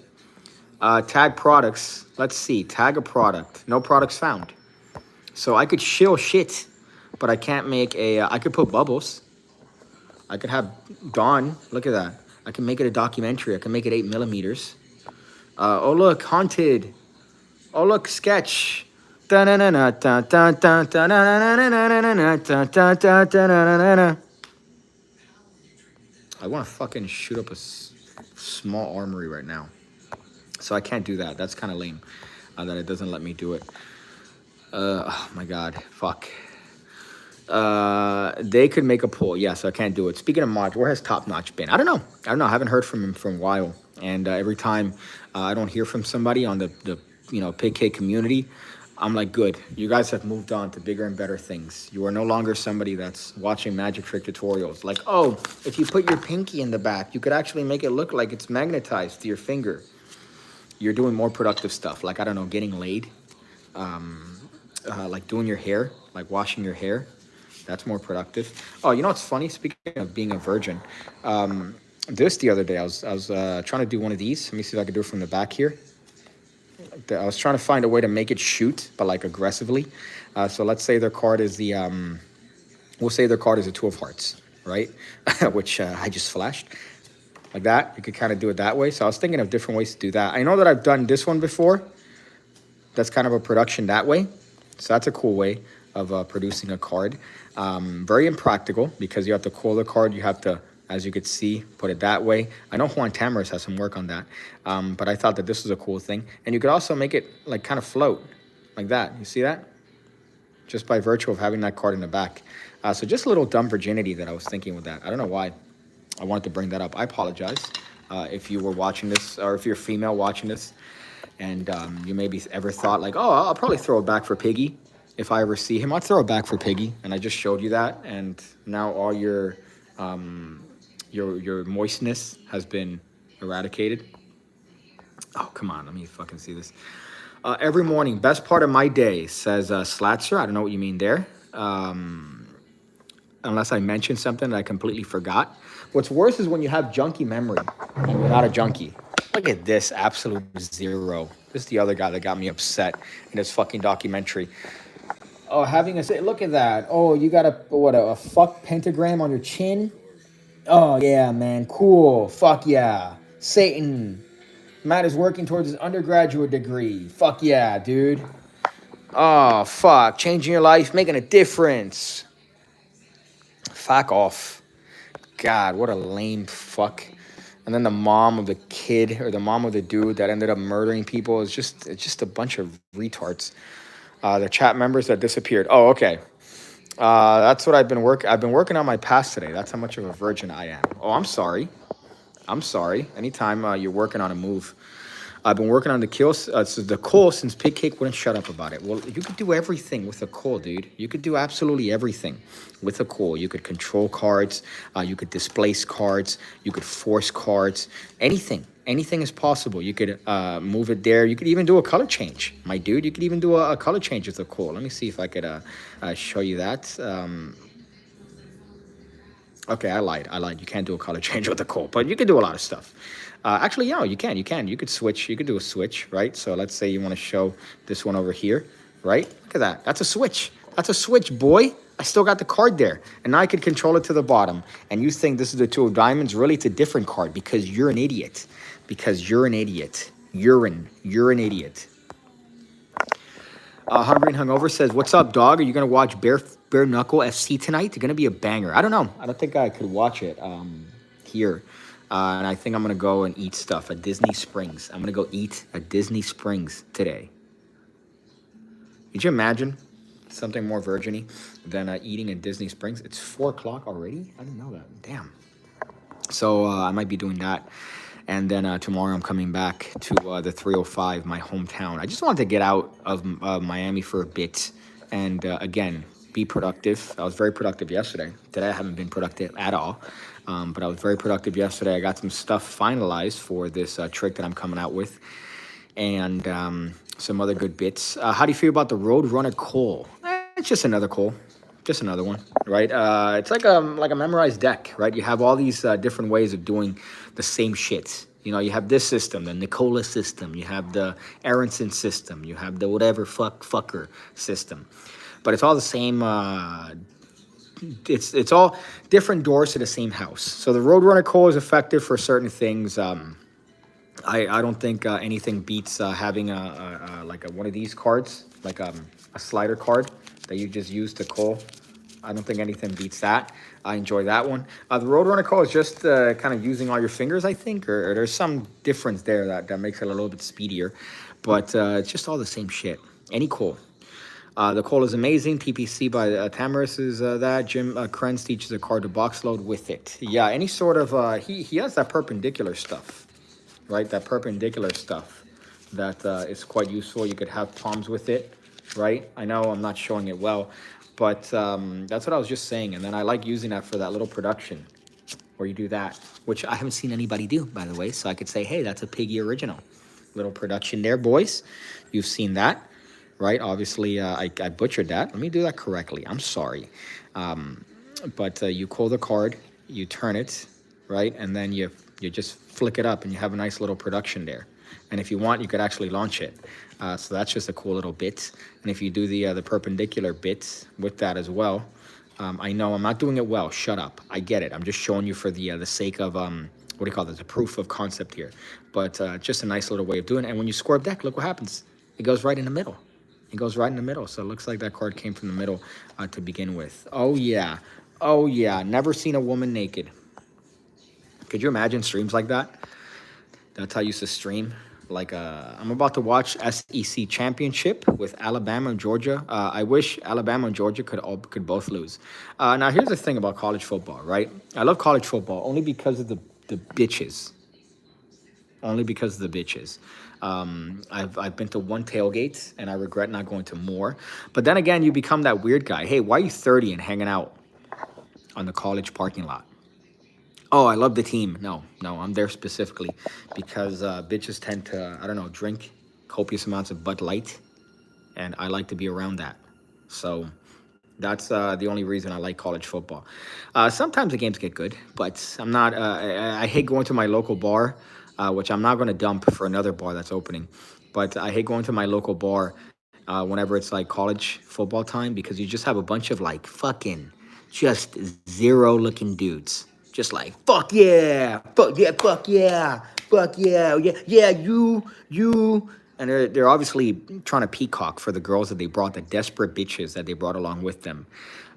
Tag products. Let's see. Tag a product. No products found. So I could shill shit, but I can't make I could put bubbles. I could have Dawn. Look at that. I can make it a documentary. I can make it 8 millimeters. Oh, look, haunted. Oh, look, sketch. I want to fucking shoot up a small armory right now. So I can't do that. That's kind of lame that it doesn't let me do it. Oh my God, fuck. They could make a poll. Yeah, so I can't do it. Speaking of mods, where has Top Notch been? I don't know. I haven't heard from him for a while. And every time I don't hear from somebody on the PigCake community, I'm like, good. You guys have moved on to bigger and better things. You are no longer somebody that's watching magic trick tutorials. Like, oh, if you put your pinky in the back, you could actually make it look like it's magnetized to your finger. You're doing more productive stuff. Like, I don't know, getting laid. Like doing your hair, like washing your hair. That's more productive. Oh, you know what's funny? Speaking of being a virgin, the other day, I was trying to do one of these. Let me see if I can do it from the back here. I was trying to find a way to make it shoot, but like aggressively. So let's say their card is we'll say their card is a 2 of hearts, right? Which I just flashed. Like that. You could kind of do it that way. So I was thinking of different ways to do that. I know that I've done this one before. that's kind of a production that way. So that's a cool way of producing a card. Very impractical because you have to coil the card. You have to, as you could see, put it that way. I know Juan Tamariz has some work on that, but I thought that this was a cool thing. And you could also make it like kind of float like that. You see that? Just by virtue of having that card in the back. So just a little dumb virginity that I was thinking with that. I don't know why I wanted to bring that up. I apologize if you were watching this, or if you're female watching this, and you maybe ever thought like, oh, I'll probably throw it back for Piggy. If I ever see him, I'll throw it back for Piggy. And I just showed you that, and now all your moistness has been eradicated. Oh, come on, let me fucking see this. Every morning, best part of my day, says Slatzer. I don't know what you mean there. Unless I mentioned something that I completely forgot. What's worse is when you have junkie memory and you're not a junkie. Look at this, absolute zero. This is the other guy that got me upset in this fucking documentary. Oh, having a say, look at that. Oh, you got a fuck pentagram on your chin? Oh, yeah, man, cool. Fuck yeah. Satan. Matt is working towards his undergraduate degree. Fuck yeah, dude. Oh, fuck. Changing your life, making a difference. Fuck off. God, what a lame fuck. And then the mom of the kid, or the mom of the dude that ended up murdering people, it's just a bunch of retards. The chat members that disappeared. Oh, okay. That's what I've been working on my past today. That's how much of a virgin I am. Oh, I'm sorry. Anytime you're working on a move. I've been working on the call since PigCake wouldn't shut up about it. Well, you could do everything with a call, dude. You could do absolutely everything with a call. You could control cards. You could displace cards. You could force cards. Anything. Anything is possible. You could move it there. You could even do a color change, my dude. You could even do a color change with a call. Let me see if I could show you that. Okay, I lied. You can't do a color change with a call, but you can do a lot of stuff. Actually, yeah, you can. You could switch. You could do a switch, right? So let's say you want to show this one over here, right? Look at that. That's a switch. That's a switch, boy. I still got the card there. And now I could control it to the bottom. And you think this is the two of diamonds. Really, it's a different card because you're an idiot. You're an idiot. You're an idiot. Hungry and Hungover says, what's up, dog? Are you going to watch Bare Knuckle FC tonight? It's going to be a banger. I don't know. I don't think I could watch it here. And I think I'm going to go and eat stuff at Disney Springs. I'm going to go eat at Disney Springs today. Could you imagine something more virgin-y than eating at Disney Springs? It's 4 o'clock already? I didn't know that. Damn. So I might be doing that. And then tomorrow I'm coming back to the 305, my hometown. I just wanted to get out of Miami for a bit and, again, be productive. I was very productive yesterday. Today I haven't been productive at all. But I was very productive yesterday. I got some stuff finalized for this trick that I'm coming out with. And some other good bits. How do you feel about the Roadrunner Call? It's just another call. Just another one, right? It's like a memorized deck, right? You have all these different ways of doing the same shit. You know, you have this system, the Nicola system. You have the Aronson system. You have the whatever fucker system. But it's all the same. It's all different doors to the same house. So the Roadrunner Call is effective for certain things. I don't think anything beats having one of these cards, like a slider card that you just use to call. I don't think anything beats that. I enjoy that one. The Roadrunner Call is just kind of using all your fingers, I think, or there's some difference there that makes it a little bit speedier. But it's just all the same shit. Any call. The call is amazing. TPC by Tamariz is that. Jim Krenz teaches a card to box load with it. Yeah, any sort of... he has that perpendicular stuff, right? That perpendicular stuff that is quite useful. You could have palms with it, right? I know I'm not showing it well, but that's what I was just saying. And then I like using that for that little production where you do that, which I haven't seen anybody do, by the way. So I could say, hey, that's a Piggy original. Little production there, boys. You've seen that. Right, obviously, I butchered that. Let me do that correctly. I'm sorry. But you call the card, you turn it, right? And then you just flick it up and you have a nice little production there. And if you want, you could actually launch it. So that's just a cool little bit. And if you do the perpendicular bits with that as well, I know I'm not doing it well. Shut up. I get it. I'm just showing you for the sake of, what do you call it? The proof of concept here. But just a nice little way of doing it. And when you score a deck, look what happens. It goes right in the middle. It goes right in the middle. So it looks like that card came from the middle to begin with. Oh, yeah. Oh, yeah. Never seen a woman naked. Could you imagine streams like that? That's how I used to stream. Like, I'm about to watch SEC championship with Alabama and Georgia. I wish Alabama and Georgia could both lose. Now, here's the thing about college football, right? I love college football only because of the bitches. Only because of the bitches. I've been to one tailgate and I regret not going to more. But then again, you become that weird guy. Hey, why are you 30 and hanging out on the college parking lot? Oh, I love the team. No, I'm there specifically because bitches tend to, I don't know, drink copious amounts of Bud Light, and I like to be around that. So that's the only reason I like college football. Sometimes the games get good, but I'm not. I hate going to my local bar, which I'm not going to dump for another bar that's opening. But I hate going to my local bar whenever it's like college football time because you just have a bunch of like fucking just zero looking dudes. Just like, fuck yeah, fuck yeah, fuck yeah, fuck yeah, yeah, yeah, you. And they're obviously trying to peacock for the girls that they brought, the desperate bitches that they brought along with them.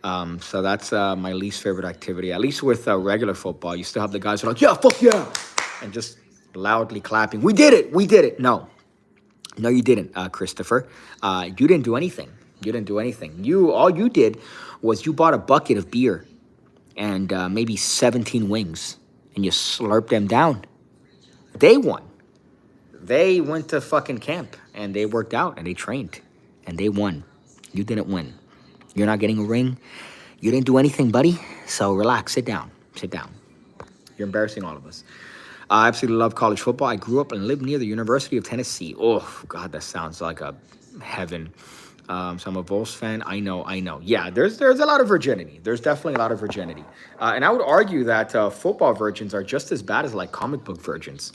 So that's my least favorite activity. At least with regular football, you still have the guys who are like, yeah, fuck yeah, and just loudly clapping. We did it, we did it. No, you didn't, Christopher. You didn't do anything. You didn't do anything. All you did was you bought a bucket of beer and maybe 17 wings, and you slurped them down. They won. They went to fucking camp, and they worked out, and they trained, and they won. You didn't win. You're not getting a ring. You didn't do anything, buddy. So relax. Sit down. Sit down. You're embarrassing all of us. I absolutely love college football. I grew up and lived near the University of Tennessee. Oh, God, that sounds like a heaven. So I'm a Bulls fan. I know. Yeah, there's a lot of virginity. There's definitely a lot of virginity. And I would argue that football virgins are just as bad as like comic book virgins.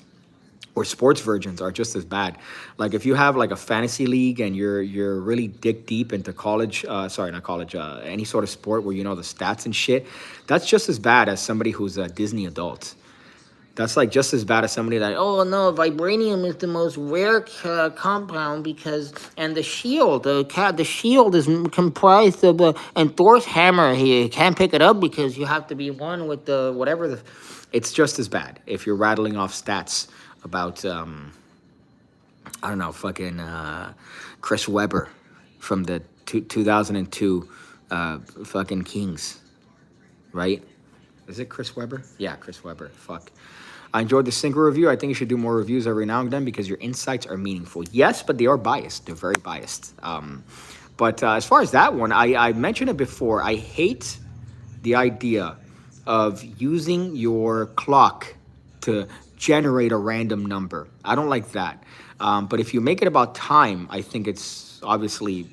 Or sports virgins are just as bad. Like if you have like a fantasy league and you're really dick deep into college, sorry, not college, any sort of sport where you know the stats and shit, that's just as bad as somebody who's a Disney adult. That's like just as bad as somebody that, oh no, vibranium is the most rare compound because, and the shield, the shield is comprised of, and Thor's hammer, he can't pick it up because you have to be one with the, whatever the, it's just as bad if you're rattling off stats about, I don't know, fucking Chris Webber from the 2002 fucking Kings, right? Is it Chris Webber? Yeah, Chris Webber. Fuck. I enjoyed the single review. I think you should do more reviews every now and then because your insights are meaningful. Yes, but they are biased. They're very biased. But as far as that one, I mentioned it before. I hate the idea of using your clock to generate a random number. I don't like that. But if you make it about time, I think it's obviously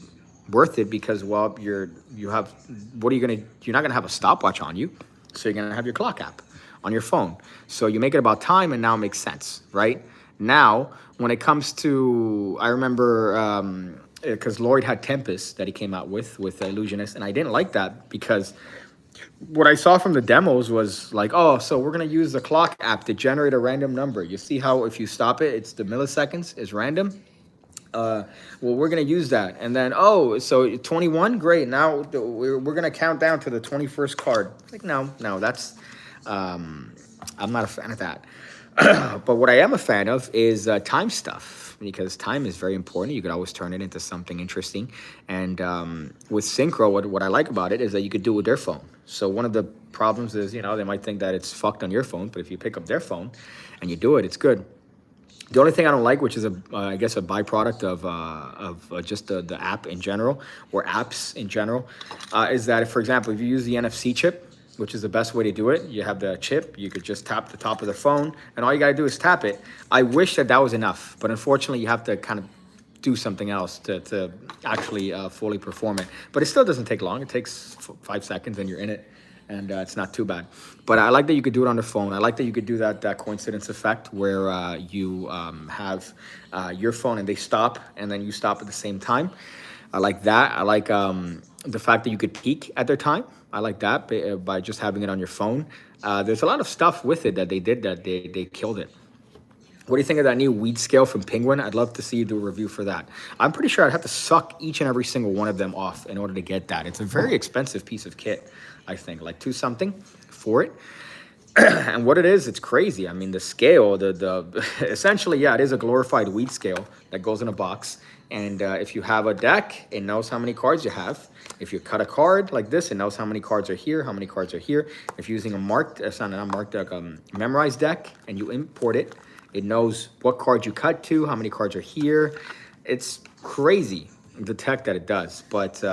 worth it because, well, you're not gonna have a stopwatch on you. So you're gonna have your clock app on your phone. So you make it about time and now it makes sense, right? Now, when it comes to, I remember, because Lloyd had Tempest that he came out with Illusionist, and I didn't like that because what I saw from the demos was like, oh, so we're gonna use the clock app to generate a random number. You see how if you stop it, it's the milliseconds is random? Well, we're going to use that. And then, oh, so 21, great. Now we're going to count down to the 21st card. Like, no, that's, I'm not a fan of that. But what I am a fan of is time stuff because time is very important. You could always turn it into something interesting. And with Synchro, what I like about it is that you could do it with their phone. So one of the problems is, they might think that it's fucked on your phone, but if you pick up their phone and you do it, it's good. The only thing I don't like, which is I guess a byproduct of just the app in general, or apps in general, is that, for example, if you use the NFC chip, which is the best way to do it, you have the chip, you could just tap the top of the phone, and all you gotta do is tap it. I wish that was enough, but unfortunately, you have to kind of do something else to actually fully perform it. But it still doesn't take long. It takes 5 seconds, and you're in it. And it's not too bad. But I like that you could do it on the phone. I like that you could do that coincidence effect where you have your phone and they stop and then you stop at the same time. I like that. I like the fact that you could peek at their time. I like that by just having it on your phone. There's a lot of stuff with it that they did that they killed it. What do you think of that new weed scale from Penguin? I'd love to see you do a review for that. I'm pretty sure I'd have to suck each and every single one of them off in order to get that. It's a very expensive piece of kit, I think, like two something for it. And what it is, it's crazy. I mean, the scale, the essentially, yeah, it is a glorified weed scale that goes in a box. And if you have a deck, it knows how many cards you have. If you cut a card like this, it knows how many cards are here, how many cards are here. If you're using a marked, it's not a marked deck, memorized deck, and you import it, it knows what cards you cut to, how many cards are here. It's crazy, the tech that it does, but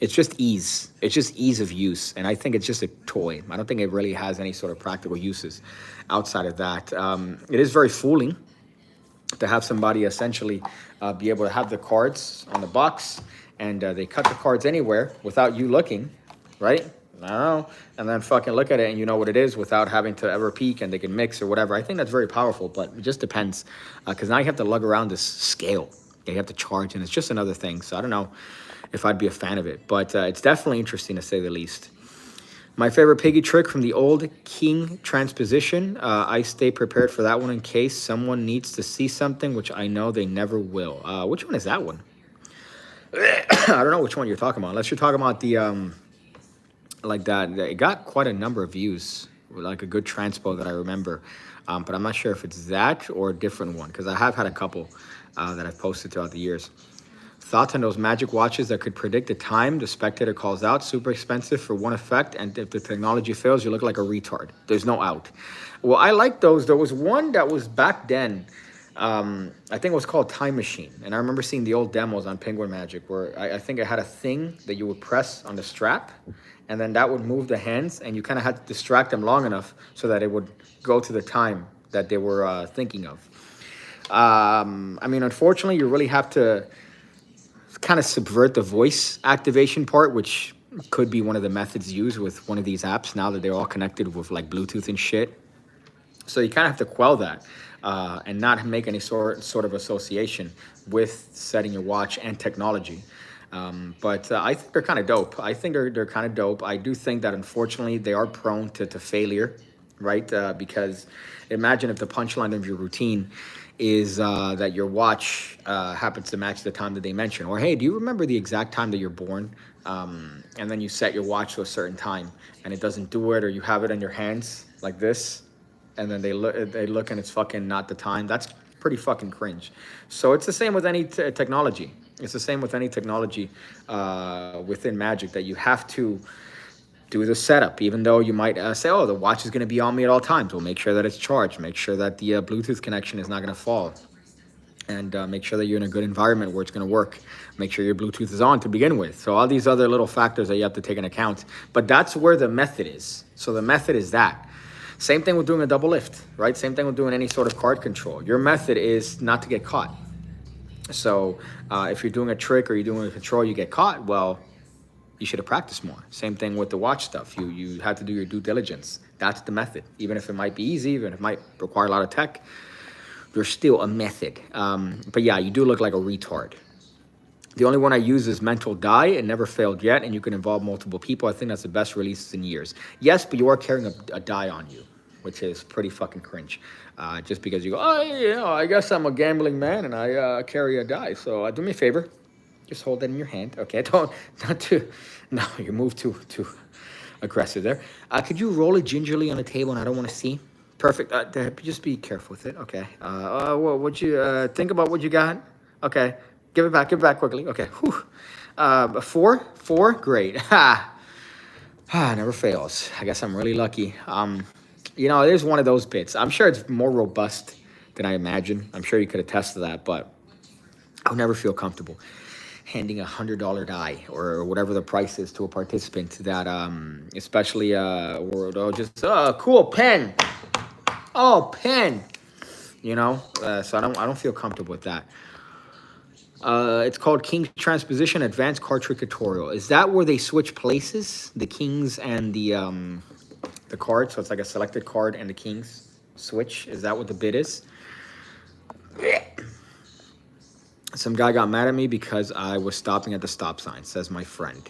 it's just ease. It's just ease of use, and I think it's just a toy. I don't think it really has any sort of practical uses outside of that. It is very fooling to have somebody essentially be able to have the cards on the box, and they cut the cards anywhere without you looking, right? I don't know, and then fucking look at it and you know what it is without having to ever peek, and they can mix or whatever. I think that's very powerful, but it just depends, because now you have to lug around this scale. You have to charge, and it's just another thing. So I don't know if I'd be a fan of it, but it's definitely interesting to say the least. My favorite piggy trick from the old King transposition. I stay prepared for that one in case someone needs to see something, which I know they never will. Which one is that one? I don't know which one you're talking about. Unless you're talking about the, like that. It got quite a number of views, like a good transpo that I remember. But I'm not sure if it's that or a different one, because I have had a couple that I've posted throughout the years. Thoughts on those magic watches that could predict the time the spectator calls out? Super expensive for one effect, and if the technology fails, you look like a retard. There's no out. Well, I like those. There was one that was back then. I think it was called Time Machine, and I remember seeing the old demos on Penguin Magic where I think it had a thing that you would press on the strap, and then that would move the hands, and you kind of had to distract them long enough so that it would go to the time that they were thinking of. I mean, unfortunately, you really have to kind of subvert the voice activation part, which could be one of the methods used with one of these apps now that they're all connected with like Bluetooth and shit. So you kind of have to quell that and not make any sort of association with setting your watch and technology. But I think they're kind of dope. I think they're kind of dope. I do think that unfortunately they are prone to failure, right? Because imagine if the punchline of your routine is that your watch happens to match the time that they mention. Or, hey, do you remember the exact time that you're born? And then you set your watch to a certain time and it doesn't do it, or you have it in your hands like this, and then they look and it's fucking not the time. That's pretty fucking cringe. So it's the same with any technology. It's the same with any technology within Magic, that you have to do the setup, even though you might say, oh, the watch is going to be on me at all times. Well, make sure that it's charged. Make sure that the Bluetooth connection is not going to fall. And make sure that you're in a good environment where it's going to work. Make sure your Bluetooth is on to begin with. So all these other little factors that you have to take into account. But that's where the method is. So the method is that. Same thing with doing a double lift, right? Same thing with doing any sort of card control. Your method is not to get caught. So if you're doing a trick or you're doing a control, you get caught, well, you should have practiced more. Same thing with the watch stuff. You have to do your due diligence. That's the method. Even if it might be easy, even if it might require a lot of tech, there's still a method. But yeah, you do look like a retard. The only one I use is Mental Die. It never failed yet, and you can involve multiple people. I think that's the best release in years. Yes, but you are carrying a die on you, which is pretty fucking cringe. Just because you go, oh, yeah, I guess I'm a gambling man and I carry a die. So do me a favor. Just hold it in your hand. Okay, no, you move too aggressive there. Could you roll it gingerly on the table, and I don't want to see? Perfect. Just be careful with it. Okay. What you think about what you got? Okay. Give it back quickly. Okay. Whew. Four, great. Never fails. I guess I'm really lucky. You know, it is one of those bits. I'm sure it's more robust than I imagine. I'm sure you could attest to that, but I'll never feel comfortable handing $100 die or whatever the price is to a participant that, especially, just, cool, pen. Oh, pen. You know, so I don't feel comfortable with that. It's called King's Transposition Advanced Card Trick Tutorial. Is that where they switch places, the kings and the card? So it's like a selected card and the kings switch. Is that what the bit is? Some guy got mad at me because I was stopping at the stop sign, says my friend.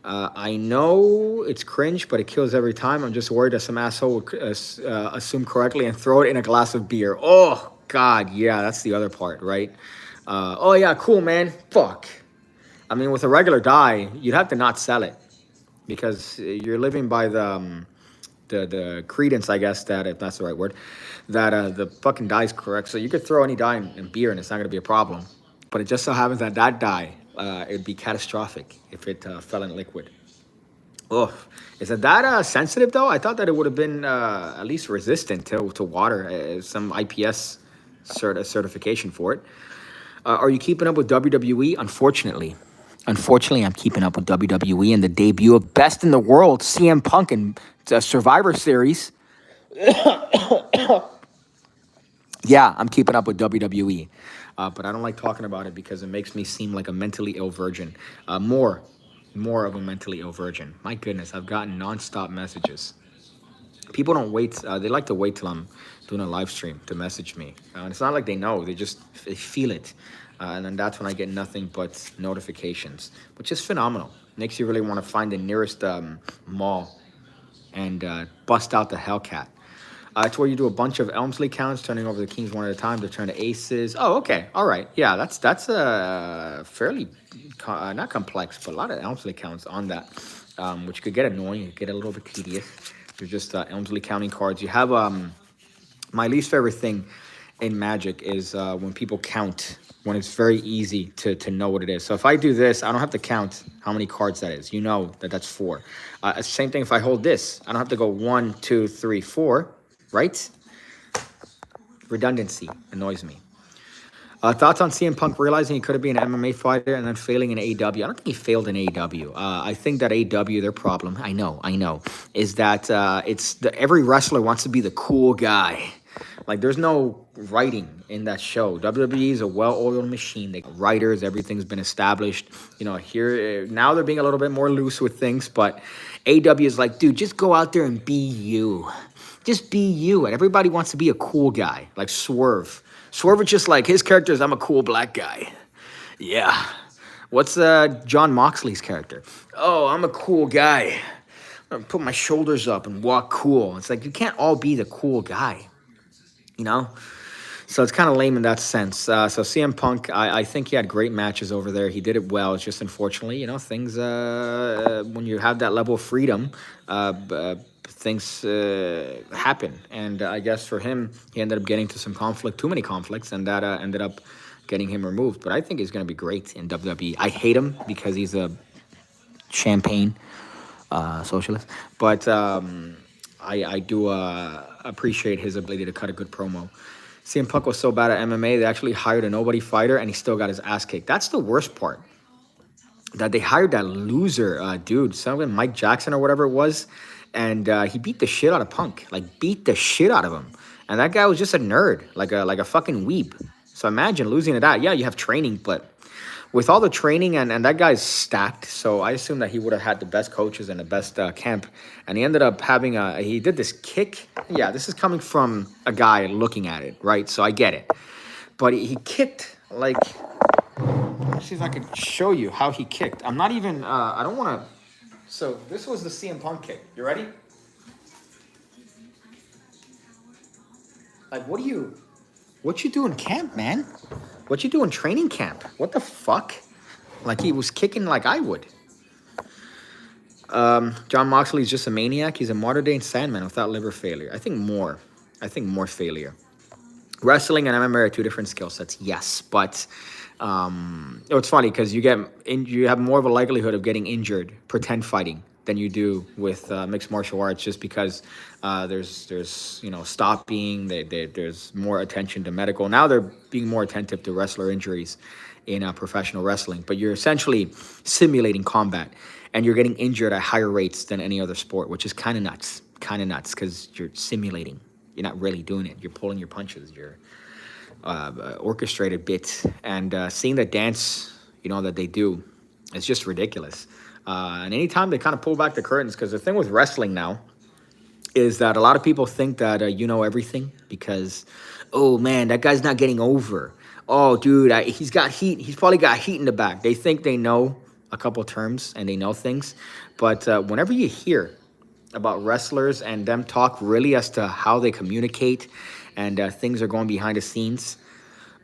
I know it's cringe, but it kills every time. I'm just worried that some asshole would assume correctly and throw it in a glass of beer. Oh, God, yeah, that's the other part, right? Oh, yeah, cool, man. Fuck. I mean, with a regular die, you'd have to not sell it because you're living by the credence, I guess, that if that's the right word, that the fucking die's correct. So you could throw any die in beer and it's not going to be a problem. But it just so happens that that die, it'd be catastrophic if it fell in liquid. Oh, is it that sensitive though? I thought that it would have been at least resistant to water, some IPS certification for it. Are you keeping up with WWE? Unfortunately, I'm keeping up with WWE and the debut of Best in the World, CM Punk, and Survivor Series. Yeah, I'm keeping up with WWE, but I don't like talking about it because it makes me seem like a mentally ill virgin. More of a mentally ill virgin. My goodness, I've gotten nonstop messages. People don't wait. They like to wait till I'm doing a live stream to message me. And it's not like they know. They feel it. And then that's when I get nothing but notifications, which is phenomenal. Makes you really want to find the nearest mall and bust out the Hellcat. It's where you do a bunch of Elmsley counts, turning over the kings one at a time to turn to aces. Oh, okay, all right, yeah, that's fairly not complex, but a lot of Elmsley counts on that, which could get annoying, it could get a little bit tedious. You're just Elmsley counting cards. You have my least favorite thing in Magic is when people count, when it's very easy to know what it is. So if I do this, I don't have to count how many cards that is. You know that that's 4. Same thing if I hold this. I don't have to go 1, 2, 3, 4, right? Redundancy annoys me. Thoughts on CM Punk realizing he could be an MMA fighter and then failing in AEW? I don't think he failed in AEW. I think that AEW, their problem, I know, is that every wrestler wants to be the cool guy. Like, there's no writing in that show. WWE is a well-oiled machine. They got writers, everything's been established. You know, here, now they're being a little bit more loose with things, but AEW is like, dude, just go out there and be you. Just be you. And everybody wants to be a cool guy, like Swerve. Swerve is just like, his character is, I'm a cool black guy. Yeah. What's John Moxley's character? Oh, I'm a cool guy. I'm gonna put my shoulders up and walk cool. It's like, you can't all be the cool guy, you know? So it's kind of lame in that sense. So CM Punk, I think he had great matches over there. He did it well. It's just unfortunately, you know, things, when you have that level of freedom, things happen. And I guess for him, he ended up getting to some conflict, too many conflicts, and that ended up getting him removed. But I think he's going to be great in WWE. I hate him because he's a champagne socialist. But I do appreciate his ability to cut a good promo. CM Punk was so bad at MMA, they actually hired a nobody fighter, and he still got his ass kicked. That's the worst part. That they hired that loser dude, something Mike Jackson or whatever it was, and he beat the shit out of Punk. Like, beat the shit out of him. And that guy was just a nerd, like a fucking weeb. So imagine losing to that. Yeah, you have training, but with all the training, and that guy's stacked, so I assume that he would have had the best coaches and the best camp. And he ended up having he did this kick. Yeah, this is coming from a guy looking at it, right? So I get it. But he kicked, like, let's see if I can show you how he kicked. I'm not even, I don't want to, so this was the CM Punk kick. You ready? Like, what you do in camp, man? What you do in training camp? What the fuck? Like, he was kicking like I would. John Moxley's just a maniac. He's a modern-day Sandman without liver failure. I think more failure. Wrestling and MMA are 2 different skill sets, yes. But it's funny because you have more of a likelihood of getting injured pretend fighting than you do with mixed martial arts, just because there's stopping. There's more attention to medical. Now they're being more attentive to wrestler injuries in professional wrestling, but you're essentially simulating combat, and you're getting injured at higher rates than any other sport, which is kind of nuts because you're simulating. You're not really doing it. You're pulling your punches. You're orchestrated bits, and seeing the dance, that they do, it's just ridiculous. And anytime they kind of pull back the curtains, because the thing with wrestling now is that a lot of people think that you know everything because, oh man, that guy's not getting over. Oh, dude, he's got heat. He's probably got heat in the back. They think they know a couple terms and they know things. But whenever you hear about wrestlers and them talk really as to how they communicate and things are going behind the scenes,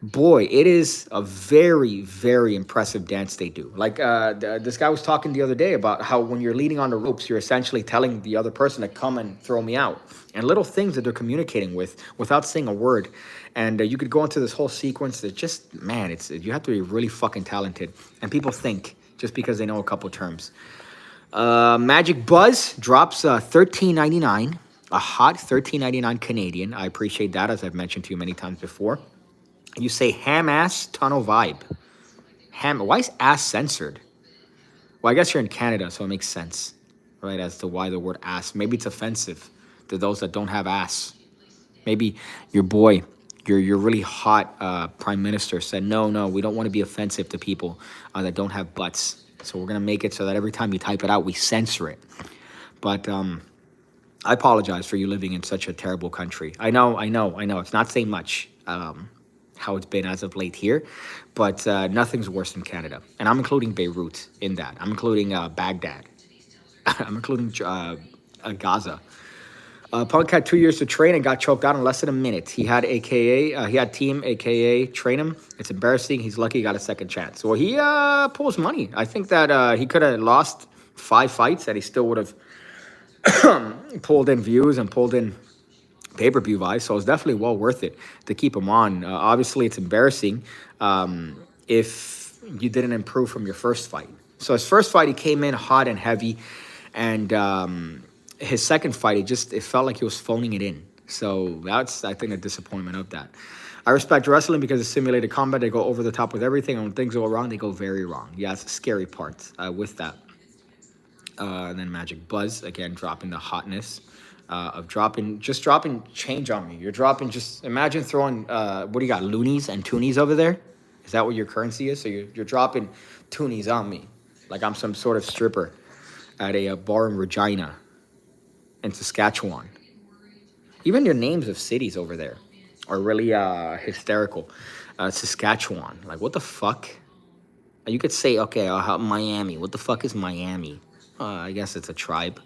boy, it is a very, very impressive dance they do. Like this guy was talking the other day about how when you're leaning on the ropes, you're essentially telling the other person to come and throw me out. And little things that they're communicating with without saying a word. And you could go into this whole sequence that just, man, you have to be really fucking talented. And people think just because they know a couple terms. Magic Buzz drops $13.99, a hot $13.99 Canadian. I appreciate that, as I've mentioned to you many times before. You say ham ass tunnel vibe. Why is ass censored? Well, I guess you're in Canada, so it makes sense, right, as to why the word ass. Maybe it's offensive to those that don't have ass. Maybe your boy, your really hot prime minister said, no, we don't want to be offensive to people that don't have butts. So we're going to make it so that every time you type it out, we censor it. But I apologize for you living in such a terrible country. I know. It's not saying much. How it's been as of late here, but nothing's worse than Canada. And I'm including Beirut in that. I'm including Baghdad. I'm including Gaza. Punk had 2 years to train and got choked out in less than a minute. He had team AKA train him. It's embarrassing. He's lucky he got a second chance. Well, he pulls money. I think that he could have lost 5 fights and he still would have pulled in views and pulled in pay-per-view buys, so it's definitely well worth it to keep him on. Obviously, it's embarrassing if you didn't improve from your first fight. So his first fight, he came in hot and heavy, and his second fight, it felt like he was phoning it in. So that's, I think, a disappointment of that. I respect wrestling because it's simulated combat. They go over the top with everything, and when things go wrong, they go very wrong. Yeah, it's a scary part with that. And then Magic Buzz, again, dropping the hotness. Of dropping change on me. You're dropping, just imagine throwing, what do you got, loonies and toonies over there? Is that what your currency is? So you're dropping toonies on me. Like I'm some sort of stripper at a bar in Regina in Saskatchewan. Even your names of cities over there are really hysterical. Saskatchewan, like what the fuck? You could say, okay, Miami. What the fuck is Miami? I guess it's a tribe.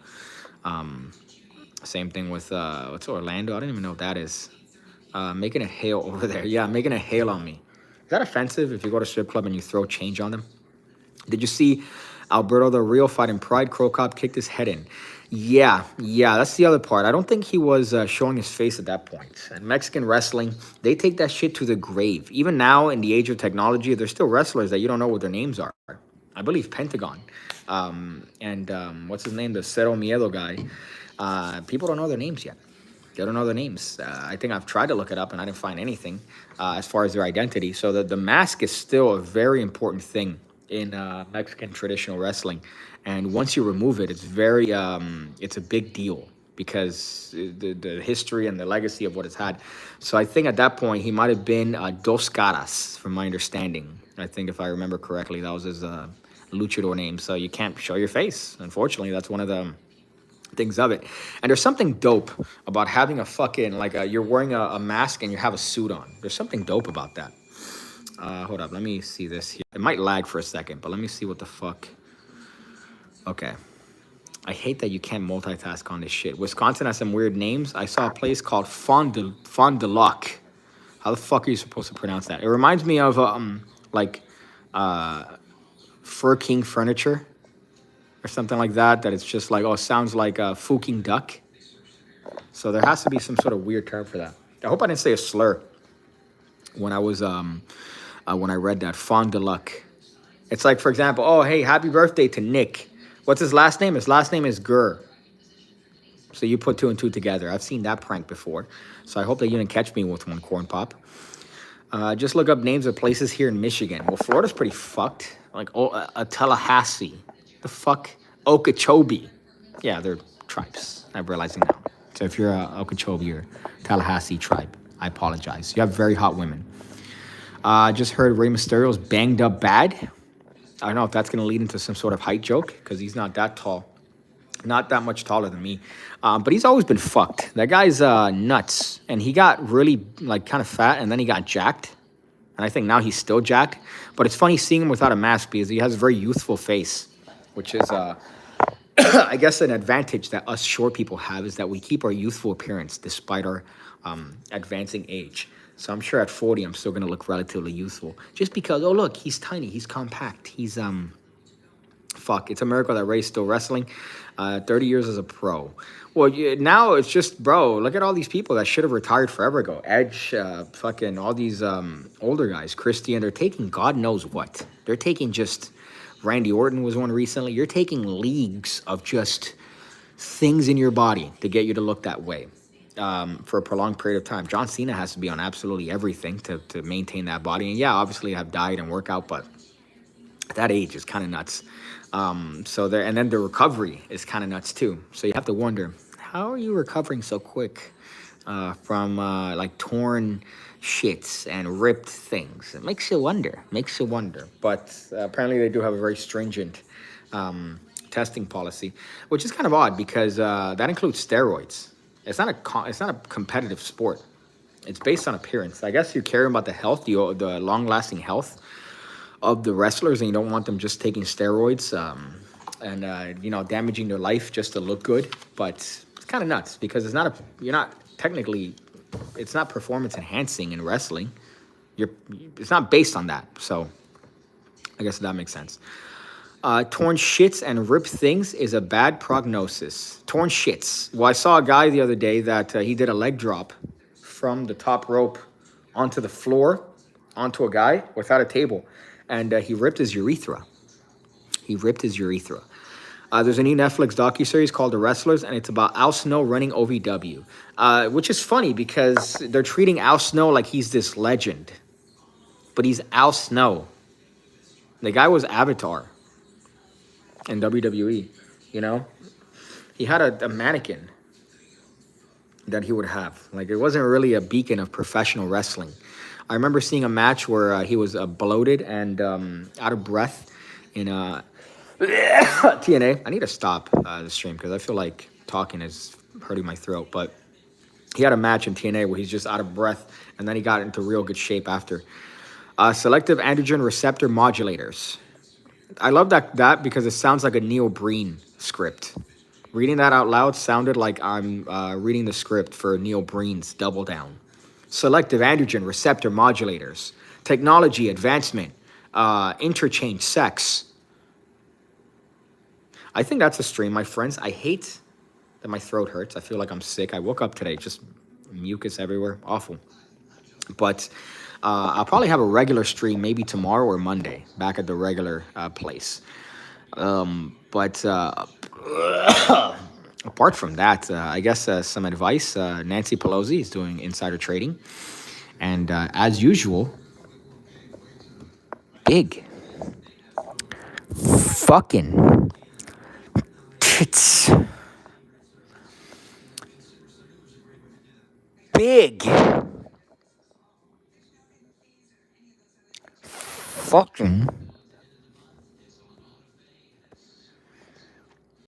Same thing with, what's Orlando? I don't even know what that is. Making a hail over there. Yeah, making a hail on me. Is that offensive if you go to a strip club and you throw change on them? Did you see Alberto Del Rio fighting Pride? Crow Cop kicked his head in. Yeah, that's the other part. I don't think he was showing his face at that point. And Mexican wrestling, they take that shit to the grave. Even now, in the age of technology, there's still wrestlers that you don't know what their names are. I believe Pentagon. And what's his name? The Cero Miedo guy. People don't know their names yet. They don't know their names. I think I've tried to look it up and I didn't find anything as far as their identity. So the mask is still a very important thing in Mexican traditional wrestling. And once you remove it, it's it's a big deal because the history and the legacy of what it's had. So I think at that point, he might have been Dos Caras, from my understanding. I think if I remember correctly, that was his luchador name. So you can't show your face. Unfortunately, that's one of the things of it. And there's something dope about having a fucking, you're wearing a mask and you have a suit on. There's something dope about that. Hold up, let me see this here. It might lag for a second, but let me see what the fuck. Okay. I hate that you can't multitask on this shit. Wisconsin has some weird names. I saw a place called Fond du Lac. How the fuck are you supposed to pronounce that? It reminds me of Fur King Furniture or something like that. That it's just like, it sounds like a fucking duck. So there has to be some sort of weird term for that. I hope I didn't say a slur when I was when I read that. Fond du Lac. It's like, for example, oh hey, happy birthday to Nick. What's his last name? His last name is Gurr. So you put 2 and 2 together. I've seen that prank before. So I hope that you didn't catch me with one, Corn Pop. Just look up names of places here in Michigan. Well, Florida's pretty fucked. Like Tallahassee. The fuck? Okeechobee. Yeah, they're tribes. I'm realizing now. So if you're a Okeechobee or Tallahassee tribe, I apologize. You have very hot women. Just heard Rey Mysterio's banged up bad. I don't know if that's going to lead into some sort of height joke because he's not that tall. Not that much taller than me. But he's always been fucked. That guy's nuts. And he got really, kind of fat, and then he got jacked. And I think now he's still jacked. But it's funny seeing him without a mask because he has a very youthful face, which is, I guess, an advantage that us short people have is that we keep our youthful appearance despite our advancing age. So I'm sure at 40, I'm still going to look relatively youthful. Just because, oh, look, he's tiny, he's compact, he's, fuck, it's a miracle that Ray's still wrestling. 30 years as a pro. Well, now it's just, bro, look at all these people that should have retired forever ago. Edge, fucking all these older guys, Christian, they're taking God knows what. They're taking just, Randy Orton was one recently. You're taking leagues of just things in your body to get you to look that way for a prolonged period of time. John Cena has to be on absolutely everything to maintain that body. And yeah, obviously have diet and workout, but at that age is kind of nuts. So there, and then the recovery is kind of nuts too. So you have to wonder, how are you recovering so quick from like torn shits and ripped things? It makes you wonder. But apparently they do have a very stringent testing policy, which is kind of odd because that includes steroids. It's not a competitive sport. It's based on appearance. I guess you're caring about the health, the long-lasting health of the wrestlers, and you don't want them just taking steroids and you know, damaging their life just to look good. But it's kind of nuts because it's not it's not performance enhancing in wrestling. It's not based on that. So I guess that makes sense. Torn shits and ripped things is a bad prognosis. Torn shits. Well, I saw a guy the other day that he did a leg drop from the top rope onto the floor, onto a guy without a table. And he ripped his urethra. There's a new Netflix docuseries called The Wrestlers, and it's about Al Snow running OVW, which is funny because they're treating Al Snow like he's this legend. But he's Al Snow. The guy was Avatar in WWE, you know? He had a mannequin that he would have. Like, it wasn't really a beacon of professional wrestling. I remember seeing a match where he was bloated and out of breath in TNA. I need to stop the stream because I feel like talking is hurting my throat. But he had a match in TNA where he's just out of breath, and then he got into real good shape after. Selective androgen receptor modulators. I love that because it sounds like a Neil Breen script. Reading that out loud sounded like I'm reading the script for Neil Breen's Double Down. Selective androgen receptor modulators, technology advancement, interchange sex. I think that's a stream, my friends. I hate that my throat hurts. I feel like I'm sick. I woke up today, just mucus everywhere. Awful. But I'll probably have a regular stream maybe tomorrow or Monday back at the regular place. But apart from that, I guess some advice. Nancy Pelosi is doing insider trading. And as usual, big fucking tits. Big fucking